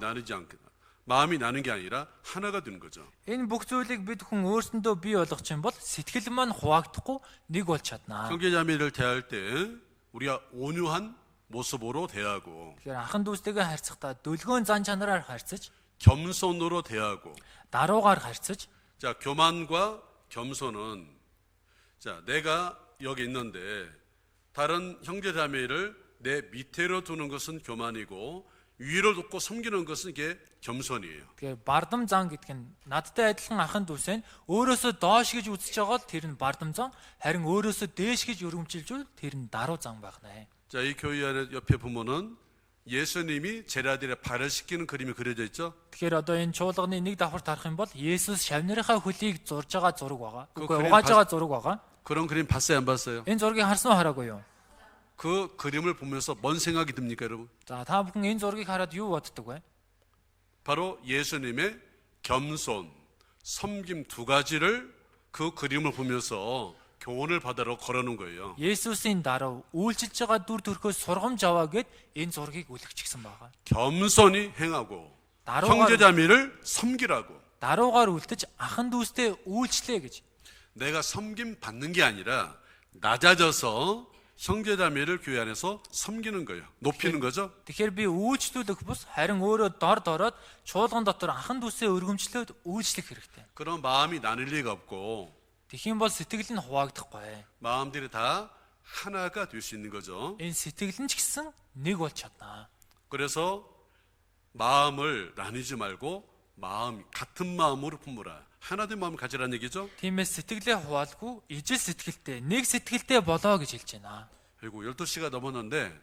나는 게 아니라 하나가 되는 거죠. энэ бүх зүйлийг бид хүн өөрсөндөө бий болгох юм бол сэтгэл маань хуваагдахгүй нэг болж чаднаа. 형제자매를 대할 때 우리가 온유한 모습으로 대하고 Тэгэхээр ахын дүүстэйгээ харьцахдаа дөлгөөн зан чанараар харьцаж, 겸손으로 대하고 даруугаар харьцаж, 자, 교만과 겸손은 자, 내가 여기 있는데 다른 형제자매를 내 밑으로 두는 것은 교만이고 위로 놓고 섬기는 것은 이게 겸손이에요. тэгэхээр бардам зан гэдэг нь надтай адилхан ахын дүүсээ өөрөөсөө доош гэж үзэж байгаа тэр нь бардам зан, харин өөрөөсөө дээш гэж өргөмжилжүүл тэр нь даруй зан байна. 자, 이 교회 안에 옆에 보면은 예수님이 제자들의 발을 씻기는 그림이 그려져 있죠. Тэгэхээр одоо энэ чуулганы нэг давхар тарах юм бол Есүс шавнырынхаа хөлийг зурж байгаа зураг байгаа. 그 Үгүй 그림 угааж байгаа зураг байгаа. 그런 그림 봤어요, 안 봤어요? Энэ зургийг харсан уу хараагүй юу? 그 그림을 보면서 뭔 생각이 듭니까, 여러분? За та бүхэн энэ зургийг хараад юу боддог вэ? 바로 예수님의 겸손, 섬김 두 가지를 그 그림을 보면서 교훈을 받으러 걸어놓은 거예요. Есүсийн дараа үйлчилж байгаа дүр төрхөөс сургамж аваа гэд энэ зургийг үлгчихсэн байгаа. 겸손히 행하고 다루가- 형제자매를 섬기라고. Даруугаар үлдэж ахан дүүстэй үйлчлээ гэж. 내가 섬김 받는 게 아니라 낮아져서 형제자매를 교회 안에서 섬기는 거예요. 높이는 거죠. Тэгэхээр би үйлчлүүлэх бус харин өөрөө дор дороод чуулган дотор ахан дүүсээ өргөмжлөөд үйлчлэх хэрэгтэй. 그런 마음이 나눌 리가 없고 Тэгхийн бол сэтгэл нь хуваагдахгүй. 마음들이 다 하나가 될 수 있는 거죠. Энэ сэтгэл нь ч гэсэн нэг болж чаднаа. 그래서 마음을 나누지 말고 같은 마음으로 품으라. 하나된 마음을 가지라는 얘기죠. Тиймээс сэтгэлээ хуваалгүй ижил сэтгэлтэй нэг сэтгэлтэй болоо гэж хэлж байна. 그리고 12시가 넘었는데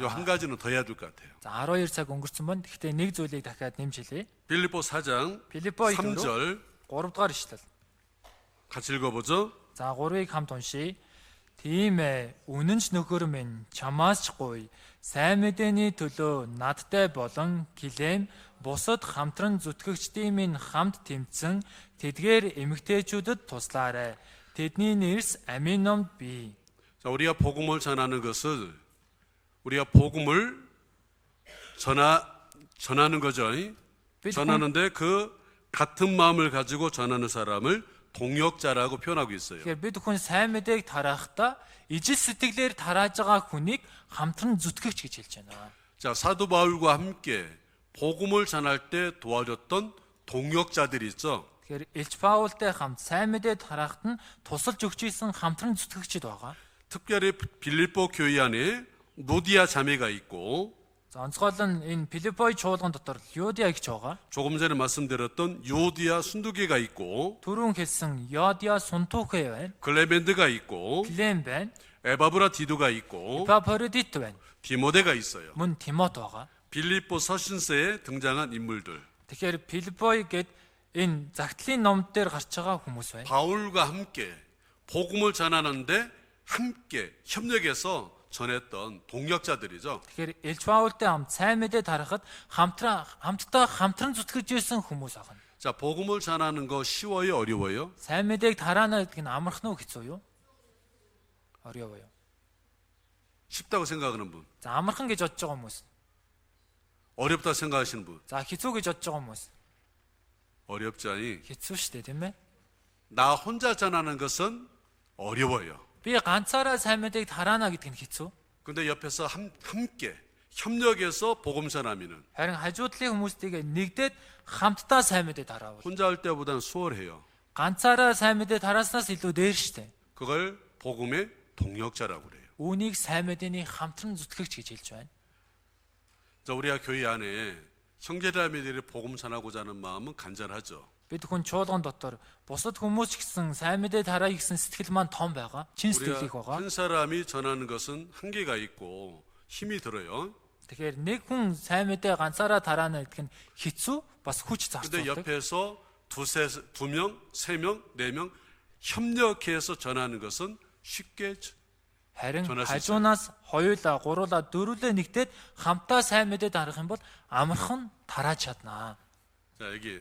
요 한 가지는 더 해야 될 것 같아요. За 12 цаг өнгөрсөн байна. Гэхдээ нэг зүйлийг дахиад нэмж хэлье. 빌립보 4장 Филиппо 3절 3 дугаар ишлэл. 같이 읽어보죠. За 3-ыг хамт уншийе. Тийм ээ, үнэн ч нөхөр минь чамаас ч гуй. Сайн мэдээний төлөө надтай болон килэм бусад хамтран зүтгэгчдийн минь хамт тэмцэн тэдгээр эмэгтэйчүүдэд туслаарай. Тэдний нэрс амийн номд бий. 자, 우리가 복음을 전하는 것을 우리가 복음을 전하는 거죠. 전하는데 그 같은 마음을 가지고 전하는 사람을 동역자라고 표현하고 있어요. Тэгэхээр бид хүн сайн мэдээг тарахдаа ижил сэтгэлээр тарааж байгаа хүнийг хамтран зүтгэгч гэж хэлж байна. 자, 사도 바울과 함께 복음을 전할 때 도와줬던 동역자들이 있죠. Тэгэхээр Илч Паултай хамт сайн мэдээ тараахт нь тусалж өгч исэн хамтран зүтгэгчд байгаа. 특별히 빌립보 교회 안에 노디아 자매가 있고 За онцгойлон энэ Филиппой чуулган дотор Юдиа гэж байгаа. 조금 전에 말씀드렸던 요디아 순두개가 있고 Түрүүн хэлсэн Йодиа Сунтухэ байна. 글레멘드가 있고 Клем байна. 에바브라 디도가 있고 Эпафродит байна. 디모데가 있어요. Мөн Тимот байгаа. 빌립보 서신서에 등장한 인물들. Тэгэхээр Филиппой гэд энэ загтлын номд дээр гарч байгаа хүмүүс байна. 바울과 함께 복음을 전하는데 함께 협력해서 전했던 동역자들이죠. Тэгэхээр Илч Паултай хамт сайн мэдээ тарахад хамтран зүтгэж ирсэн хүмүүс байгаа. 자, 복음을 전하는 거 쉬워요, 어려워요? Сайн мэдээг тараана гэдэг нь амархан уу хэцүү юу? 어려워요. 쉽다고 생각하는 분, За амархан гэж бодож байгаа хүмүүс. 어렵다 생각하시는 분, За хэцүү гэж бодож байгаа хүмүүс. 어렵지 않니? Хэцүү шүү дээ, тийм ээ? 나 혼자 전하는 것은 어려워요. Би ганцаараа сайн мэдээг тараана гэдэг нь хэцүү. 근데 옆에서 함께 협력해서 복음 전하면은 Харин хажуудлын хүмүүстэйгээ нэгдээд хамтдаа сайн мэдээ тараавал 혼자 할 때보다는 수월해요. ганцаараа сайн мэдээ тараснаас илүү дээр штэ. 그걸 복음의 동역자라고 그래요. Үүнийг сайн мэдээний хамтран зүтгэгч гэж хэлж байна. 자, 우리가 교회 안에 형제자매들이 복음 전하고자 하는 마음은 간절하죠. Бид хүн чуулган дотор бусад хүмүүс ч гэсэн сайн мэдээ тараа гэсэн сэтгэл маань том байгаа. Чин сэтгэл их 우리가 байгаа. 한 사람이 전하는 것은 한계가 있고 힘이 들어요. Тэгэхээр нэг хүн сайн мэдээ ганцаараа тараана гэдэг нь хэцүү бас хүч 근데 зарцуулдаг. 옆에서 두 명, 세 명, 네 명 협력해서 전하는 것은 쉽게 Харин 전할 수 хажуунаас хоёулаа, гуруулаа, дөрвөлөө нэгдээд хамтаа сайн мэдээ тарах юм бол амархан тарааж чаднаа. 자, 여기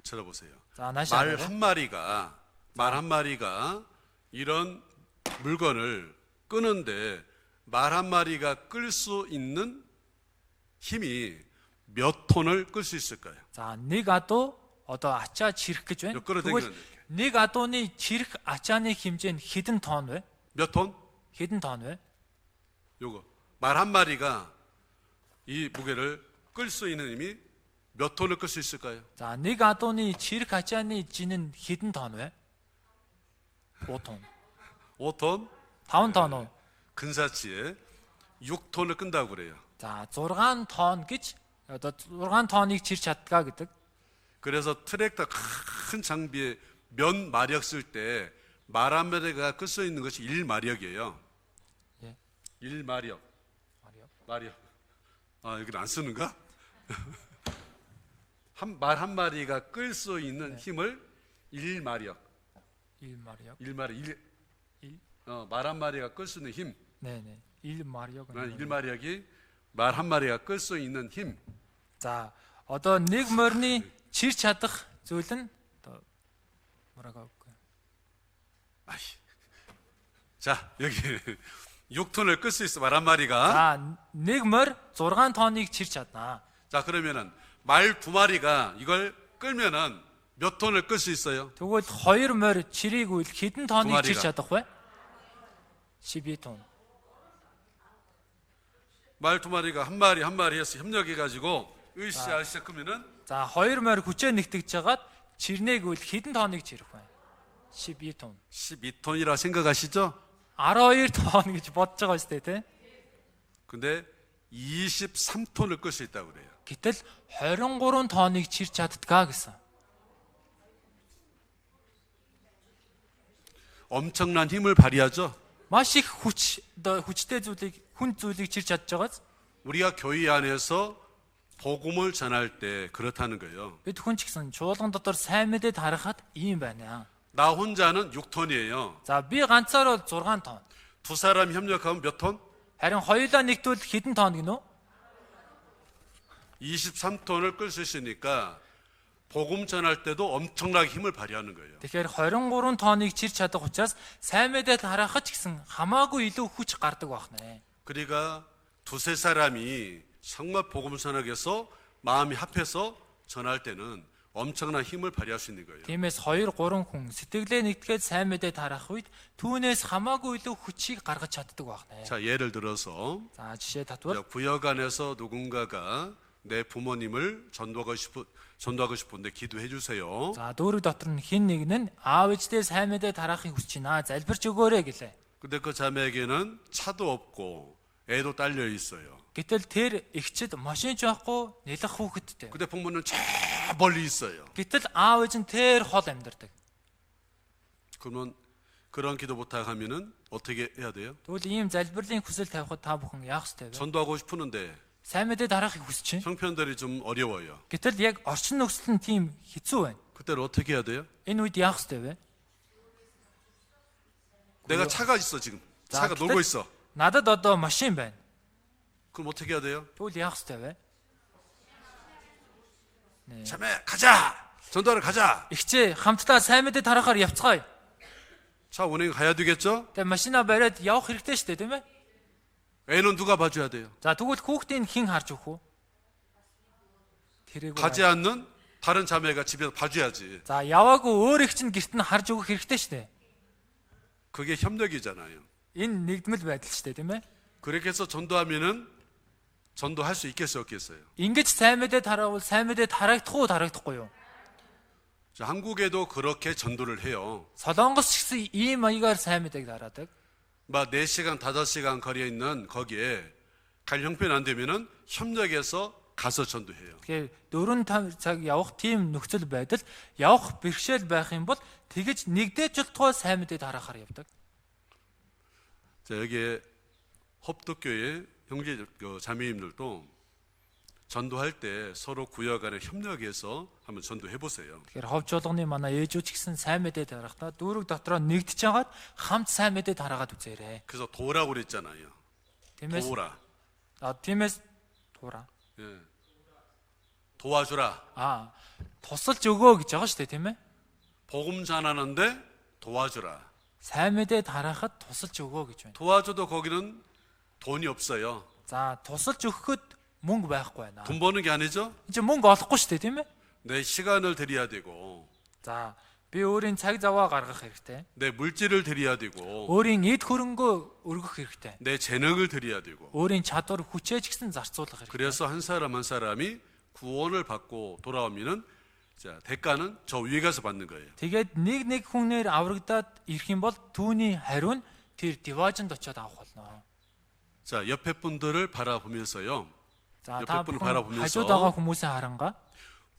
쳐다보세요. За нааш 말 한 마리가 이런 물건을 끄는데 말 한 마리가 끌 수 있는 힘이 몇 톤을 끌 수 있을까요? За нэг адуу одоо ачаа чирэх гэж байна. Юу 끌어당기는 Тэгвэл 이렇게. нэг адууны чирэх ачааны хэмжээ нь хэдэн тонн вэ? 몇 톤? Хэдэн тонн вэ? 요거 말 한 마리가 이 무게를 끌 수 있는 힘이 몇 톤을 끌 수 있을까요? За нэг адууны чирэх ачааны жин нь хэдэн тонн вэ? 5 тонн. 5톤? 5 тонн уу? 근사치에 6톤을 끈다고 그래요. За 6 тонн гэж одоо 6 тонныг чирч чаддгаа гэдэг. 그래서 트랙터 큰 장비에 몇 마력 쓸 때 말 한 마리가 끌 수 있는 것이 1마력이에요. 예. 1마력. 마력. 아, 여기는 안 쓰는가? 말 한 마리가 끌 수 있는 힘을 1마력. 1마력. 1마력. 말 한 마리가 끌 수 있는 힘. 네네. 일 마리아가. 일마리아기 말 한 마리가 끌 수 있는 힘. За одоо нэг морины чирч чадах зүйл нь одоо 뭐라고 할까요? 자, 여기 6톤을 끌 수 있어 말 한 마리가. За нэг морь 6 тонныг чирч чадна. 자, 그러면은 말 두 마리가 이걸 끌면은 몇 톤을 끌 수 있어요? Тэгвэл 2 морь чирийг үл хэдэн тонныг Тумарига. чирч чадах вэ? 12 тонн. 말 두 마리가 한 마리 한 마리 해서 협력해 가지고 으쌰으쌰 끄면은 За 2 морь хүчээ нэгтгэж жагаад чирнээг үл хэдэн тонныг чирэх вэ? 12 тонн. 12톤이라 생각하시죠? 12 тонн гэж бодож байгаа шүү дээ, тэ? 근데 23톤을 끌 수 있다고 그래요. Гэтэл 23 тонныг чирч чаддгаа гэсэн. 엄청난 힘을 발휘하죠. Маш их хүчтэй зүйлийг хүн зүйлийг чирч чадж байгааз 우리가 교회 안에서 복음을 전할 때 그렇다는 거예요. бид хүн ч гэсэн чуулган дотор сайн мэдээд харахад ийм байна. 나 혼자는 6톤이에요. За би ганцаараа 6 тонн. 두 사람 협력하면 몇 톤? Харин хоёулаа нэгтвэл хэдэн тонн гинөө? 23톤을 끌 수 있으니까 복음 전할 때도 엄청나게 힘을 발휘하는 거예요. Тэгэхээр 23 тонныг чирч чадах учраас сайн мэдээд харахад ч гэсэн хамаагүй илүү хүч гардаг байх нэ. 그러니까 두세 사람이 정말 복음 전하기에서 마음이 합해서 전할 때는 엄청난 힘을 발휘할 수 있는 거예요. Тиймээс 2 3 хүн сэтгэлээ нэгтгэхэд сайн мэдээд харах үед түүнээс хамаагүй илүү хүчийг гаргаж чаддаг байх нэ. 자, 예를 들어서 За жишээ татвал 구역 안에서 누군가가 내 부모님을 전도하고 싶은데 기도해 주세요. за дүүрэг дотор нь хин нэг нь аав ээждээ сайн мэдээд харахыг хүсэж байна. Залбирч өгөөрэй гэлээ. 근데 그 자매에게는 차도 없고 애도 딸려 있어요. Гэтэл тэр эгчэд машинч байхгүй, нэлэх хүүхэдтэй. 근데 부모는 저 멀리 있어요. Гэтэл аав ээж нь тэр хол амьдардаг. 그러면 그런 기도 부탁하면은 어떻게 해야 돼요? Тэгвэл ийм залбирлын хүсэл тавихад та бүхэн яах ёстой вэ? 전도하고 싶은데 Сайн мэдээд харахыг хүсэж байна. 형편들이 좀 어려워요. Гэтэл яг орчин нөхцөл нь тийм хэцүү байна. 그때는 어떻게 해야 돼요? Энэ үед яах ёстой вэ? 내가 차가 있어 지금. 자, 차가 그때- 놀고 있어. Надад одоо машин байна. 그럼 어떻게 해야 돼요? Тэгвэл яах ёстой вэ? 자매 가자. 전도하러 가자. Игчээ хамтдаа сайн мэдээд харахаар явцгаая. 차 운행 가야 되겠죠? Тэгээ машина бариад явах хэрэгтэй шүү дээ, тийм ээ? 애는 누가 봐줘야 돼요? За тэгвэл хүүхдийн хэн харж өгөх вэ? Тэрийг 가지 않는 다른 자매가 집에서 봐줘야지. За яваагүй өөр их чинь гэрт нь харж өгөх хэрэгтэй шүү дээ. 그게 협력이잖아요. Энэ нэгдмэл байдал шүү дээ, тийм ээ? 그렇게 해서 전도하면은 전도할 수 있겠어요, 없겠어요? Ингэж сайн мэдээд хараавал сайн мэдээд харагдах уу, харагдахгүй юу? 자, 한국에도 그렇게 전도를 해요. Солонгос ч гэсэн ийм маягаар сайн мэдээг дараадаг. 막 4시간, 5시간 거리에 있는 거기에 갈 형편 안 되면은 협력해서 가서 전도해요. Тэгэхээр 4-5 цаг явах тийм нөхцөл байдал явах бэрхшээл байх юм бол тэгэж нэгдэж болтгой сайн мэдээд харахаар явдаг. 자, 여기에 헙덕교회 형제 자매님들도 전도할 때 서로 구역 안에 협력해서 한번 전도해 보세요. Тэгэхээр хов чуулганы манай ээжүүд ч гэсэн сайн мэдээд харахтаа дүүрэг дотроо нэгдэж хагаад хамт сайн мэдээд хараагаад үзээрэй. 그래서 도라고 그랬잖아요. Тиймээс 도우라. тиймээс туураа. 예. 도와주라. Тусалж өгөө гэж байгаа шүү дээ, тийм ээ? 복음 전하는데 도와주라. Сайн мэдээд харахад тусалж өгөө гэж байна. 도와줘도 거기는 돈이 없어요. За тусалж өгөхөд мөнгө байхгүй байна. 돈 버는 게 아니죠? Энд чинь мөнгө олохгүй шүү дээ, тийм ээ? 내 시간을 드려야 되고, За би өөрийн цаг заваа гаргах хэрэгтэй. 내 물질을 드려야 되고, Өөрийн эд хөрөнгөө өргөх хэрэгтэй. 내 재능을 드려야 되고. Өөрийн чадвар хүчээж гисэн зарцуулах хэрэгтэй. 그래서 한 사람 한 사람이 구원을 받고 돌아오면은 자, 대가는 저 위에 가서 받는 거예요. Тэгээд нэг хүнээр аврагдаад ирэх юм бол түүний хариу нь тэр диважинд очиод авах болно. 자, 옆에 분들을 바라보면서요. За 옆에 та 분을 бүхэн 바라보면서 хажууд байгаа хүмүүсээ харангаа.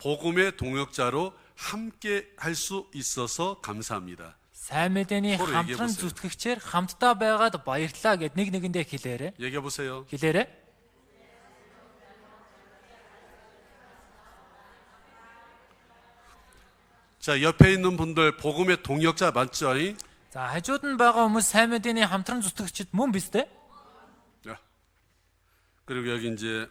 복음의 동역자로 함께 할 수 있어서 감사합니다. Сайн мэдээний Хор хамтран 얘기해보세요. зүтгэгчээр хамтдаа байгаад баярлалаа гэд нэг нэгэндээ хэлээрэй. 얘기해 보세요. Хэлээрэй. 자, 옆에 있는 분들 복음의 동역자 맞죠? За хажууд нь байгаа хүмүүс сайн мэдээний хамтран зүтгэгчд мөн биз дээ? 네. 그리고 여기 이제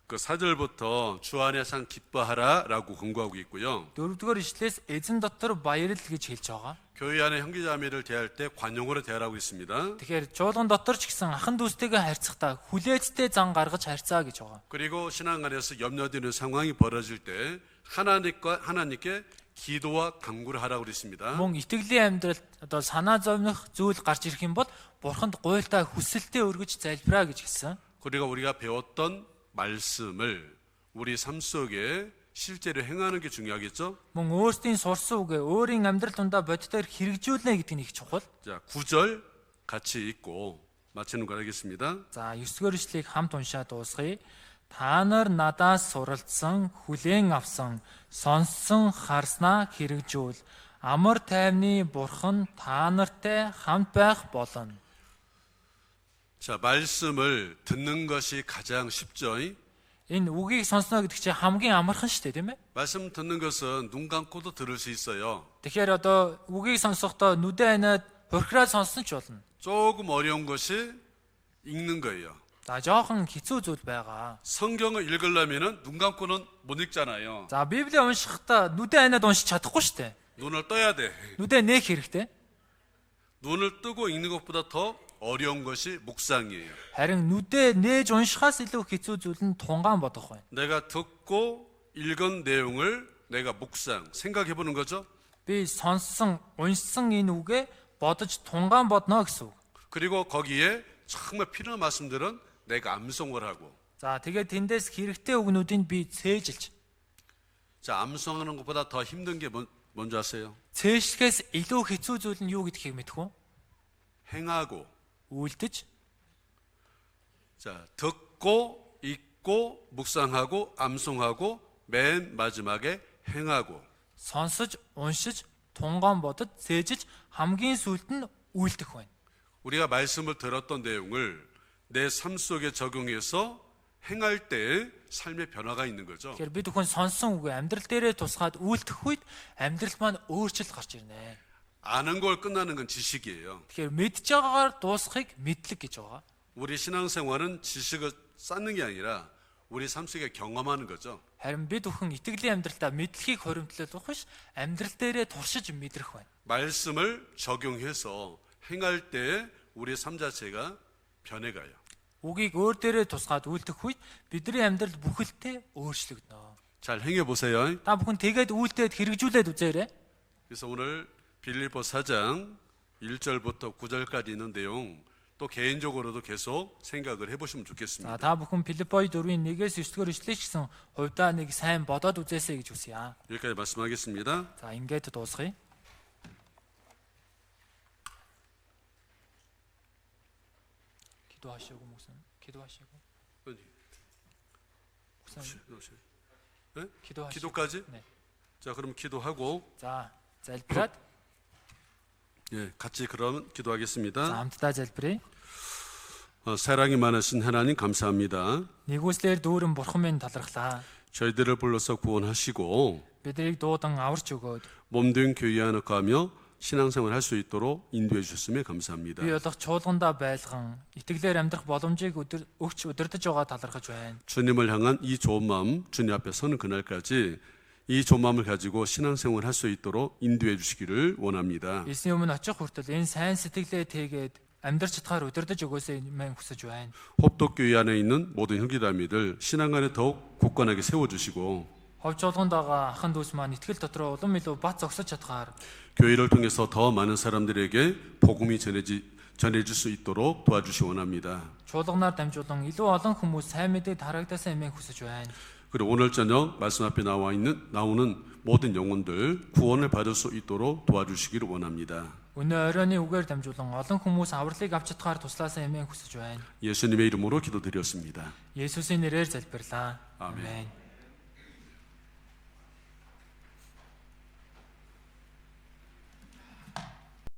그 4절부터 주 안에 상 기뻐하라라고 권고하고 있고요. 4-р ишлээс эзэн дотор баярл гэж хэлж байгаа. 교회 안에 형제자매를 대할 때 관용으로 대하라고 있습니다. Тэгэхээр чуулган дотор ч гэсэн ахан дүүстэйгээ харьцахдаа хүлээцтэй зан гаргаж харьцаа гэж байгаа. 그리고 신앙 안에서 염려되는 상황이 벌어질 때 하나님께 기도와 간구를 하라고 그랬습니다. Мөн итгэлийн амьдралд одоо санаа зовних зүйл гарч ирэх юм бол бурханд гуйлтай хүсэлтэд өргөж залбираа гэж хэлсэн. 그리고 우리가 배웠던 말씀을 우리 삶 속에 실제로 행하는 게 중요하겠죠? Мөн өөрсдийн сурсан үгээ өөрийн амьдрал тундаа бодитоор хэрэгжүүлнэ гэдэг нь их чухал. 자, 9절 같이 읽고 마치는 거 하겠습니다. За 9-р ишлэгийг хамт уншаад дуусгая. Та нар надаас суралцсан, хүлээн авсан, сонссон, харснаа хэрэгжүүл. Амар тайвны бурхан та нартай хамт байх болно. 자, 말씀을 듣는 것이 가장 쉽죠? Энэ үгийг сонсноо гэдэг чинь хамгийн амархан шүү дээ, тийм ээ? 말씀 듣는 것은 눈 감고도 들을 수 있어요. Тэгэхээр одоо үгийг сонсохдоо нүдэ ханаад хурхраад сонссон ч болно. 조금 어려운 것이 읽는 거예요. За жоохон хэцүү зүйл байгаа. 성경을 읽으려면은 눈 감고는 못 읽잖아요. За Библийг уншихдаа нүдэ ханаад уншиж чадахгүй шүү дээ. 눈을 떠야 돼. нүдэ нээх хэрэгтэй. 눈을 뜨고 읽는 것보다 더 어려운 것이 묵상이에요. Харин нүдэ нээж уншихаас илүү хэцүү зүйл нь тунгаан бодох байна. 내가 듣고 읽은 내용을 내가 묵상, 생각해 보는 거죠. Би сонссон, уншсан энэ үгээ бодож тунгаан бодно гэсэн үг. 그리고 거기에 정말 필요한 말씀들은 내가 암송을 하고. За тэгээд тэндээс хэрэгтэй үгнүүдийг би цээжилж. 자, 암송하는 것보다 더 힘든 게 뭔지 아세요? Цээжлэхээс илүү хэцүү зүйл нь юу гэдгийг мэдэх үү? 행하고. Үйлдэж. 자, 듣고 읽고 묵상하고 암송하고 맨 마지막에 행하고. Сонсож, уншиж, тунгаан бодож, цээжиж хамгийн сүүлд нь үйлдэх байна. 우리가 말씀을 들었던 내용을 내 삶 속에 적용해서 행할 때 삶의 변화가 있는 거죠. Тэгэхээр бид бүхэн сонссон үгээ амьдрал дээрээ тусгаад үйлдэх үед амьдрал маань өөрчлөлт гарч ирнэ. 아는 걸 끝나는 건 지식이에요. Тэгэхээр мэдж байгаагаар дуусхийг мэдлэг гэж байгаа. 우리 신앙생활은 지식을 쌓는 게 아니라 우리 삶 속에 경험하는 거죠. Харин бид бүхэн итгэлийн амьдралдаа мэдлэгийг хоримтлуулах биш, амьдрал дээрээ туршиж мэдрэх байна. 말씀을 적용해서 행할 때 우리 삶 자체가 변해가요. Үгийг өөр дээрээ тусгаад үйлдэх үед бидний амьдрал бүхэлдээ өөрчлөгдөнө. 잘 행해 보세요. Та бүхэн тэгээд үйлдээд хэрэгжүүлээд үзээрэй. 그래서 오늘 빌립보 4장 1절부터 9절까지 있는 내용 또 개인적으로도 계속 생각을 해보시면 За 좋겠습니다. та бүхэн Филиппой 4-ийн 1-ээс 9-р ишлэгийг гэсэн хувьдаа нэг сайн бодоод үзээсэй гэж хүсье. 여기까지 말씀하겠습니다. За ингээд дуусгая. 기도하시고 목사님. 기도하시고. 목사님 네? 기도하시고. 기도까지? 네. 자, 그럼 기도하고 За залбираад 예, 같이 그럼 за 기도하겠습니다. хамтдаа залбирая. 사랑이 많으신 하나님 감사합니다. Нэгүслэр дүүрэн бурхан минь талархлаа. 저희들을 불러서 구원하시고 Биднийг дуудан аварч өгөөд 몸된 교회 안에 가며 신앙생활 할 수 있도록 인도해 주셨음에 감사합니다. би болох чуулгандаа байлган итгэлээр амьдрах боломжийг өгч удирдах байгаа талархаж байна. 주님을 향한 이 좋은 마음 주님 앞에 서는 그날까지 이 좋은 마음을 가지고 신앙생활 할 수 있도록 인도해 주시기를 원합니다. Есний өмнө очих хүртэл энэ сайн сэтгэлээ тэгээд амьдрч чадхаар удирдах өгөөсэй мэн хүсэж байна. 호떡교회 안에 있는 모든 형제자매들 신앙 안에 더욱 굳건하게 세워주시고 Ховж болгонд байгаа ахын дүүс маань итгэл дотроо улам илүү бат зогсож чадхаар 교회를 통해서 더 많은 사람들에게 복음이 전해질 수 있도록 도와주시 원합니다. чуулганаар дамжуулан илүү олон хүмүүс сайн мэдээ тараагдасаа мэн хүсэж байна. 그리고 오늘 저녁 말씀 앞에 나오는 모든 영혼들 구원을 받을 수 있도록 도와주시기를 원합니다. Өнөө оройны үгээр дамжуулан олон хүмүүс авралыг авч чадхаар туслаасаа мэн хүсэж байна. 예수님의 이름으로 기도드렸습니다. Есүсийн нэрээр залбирлаа. 아멘. Амен.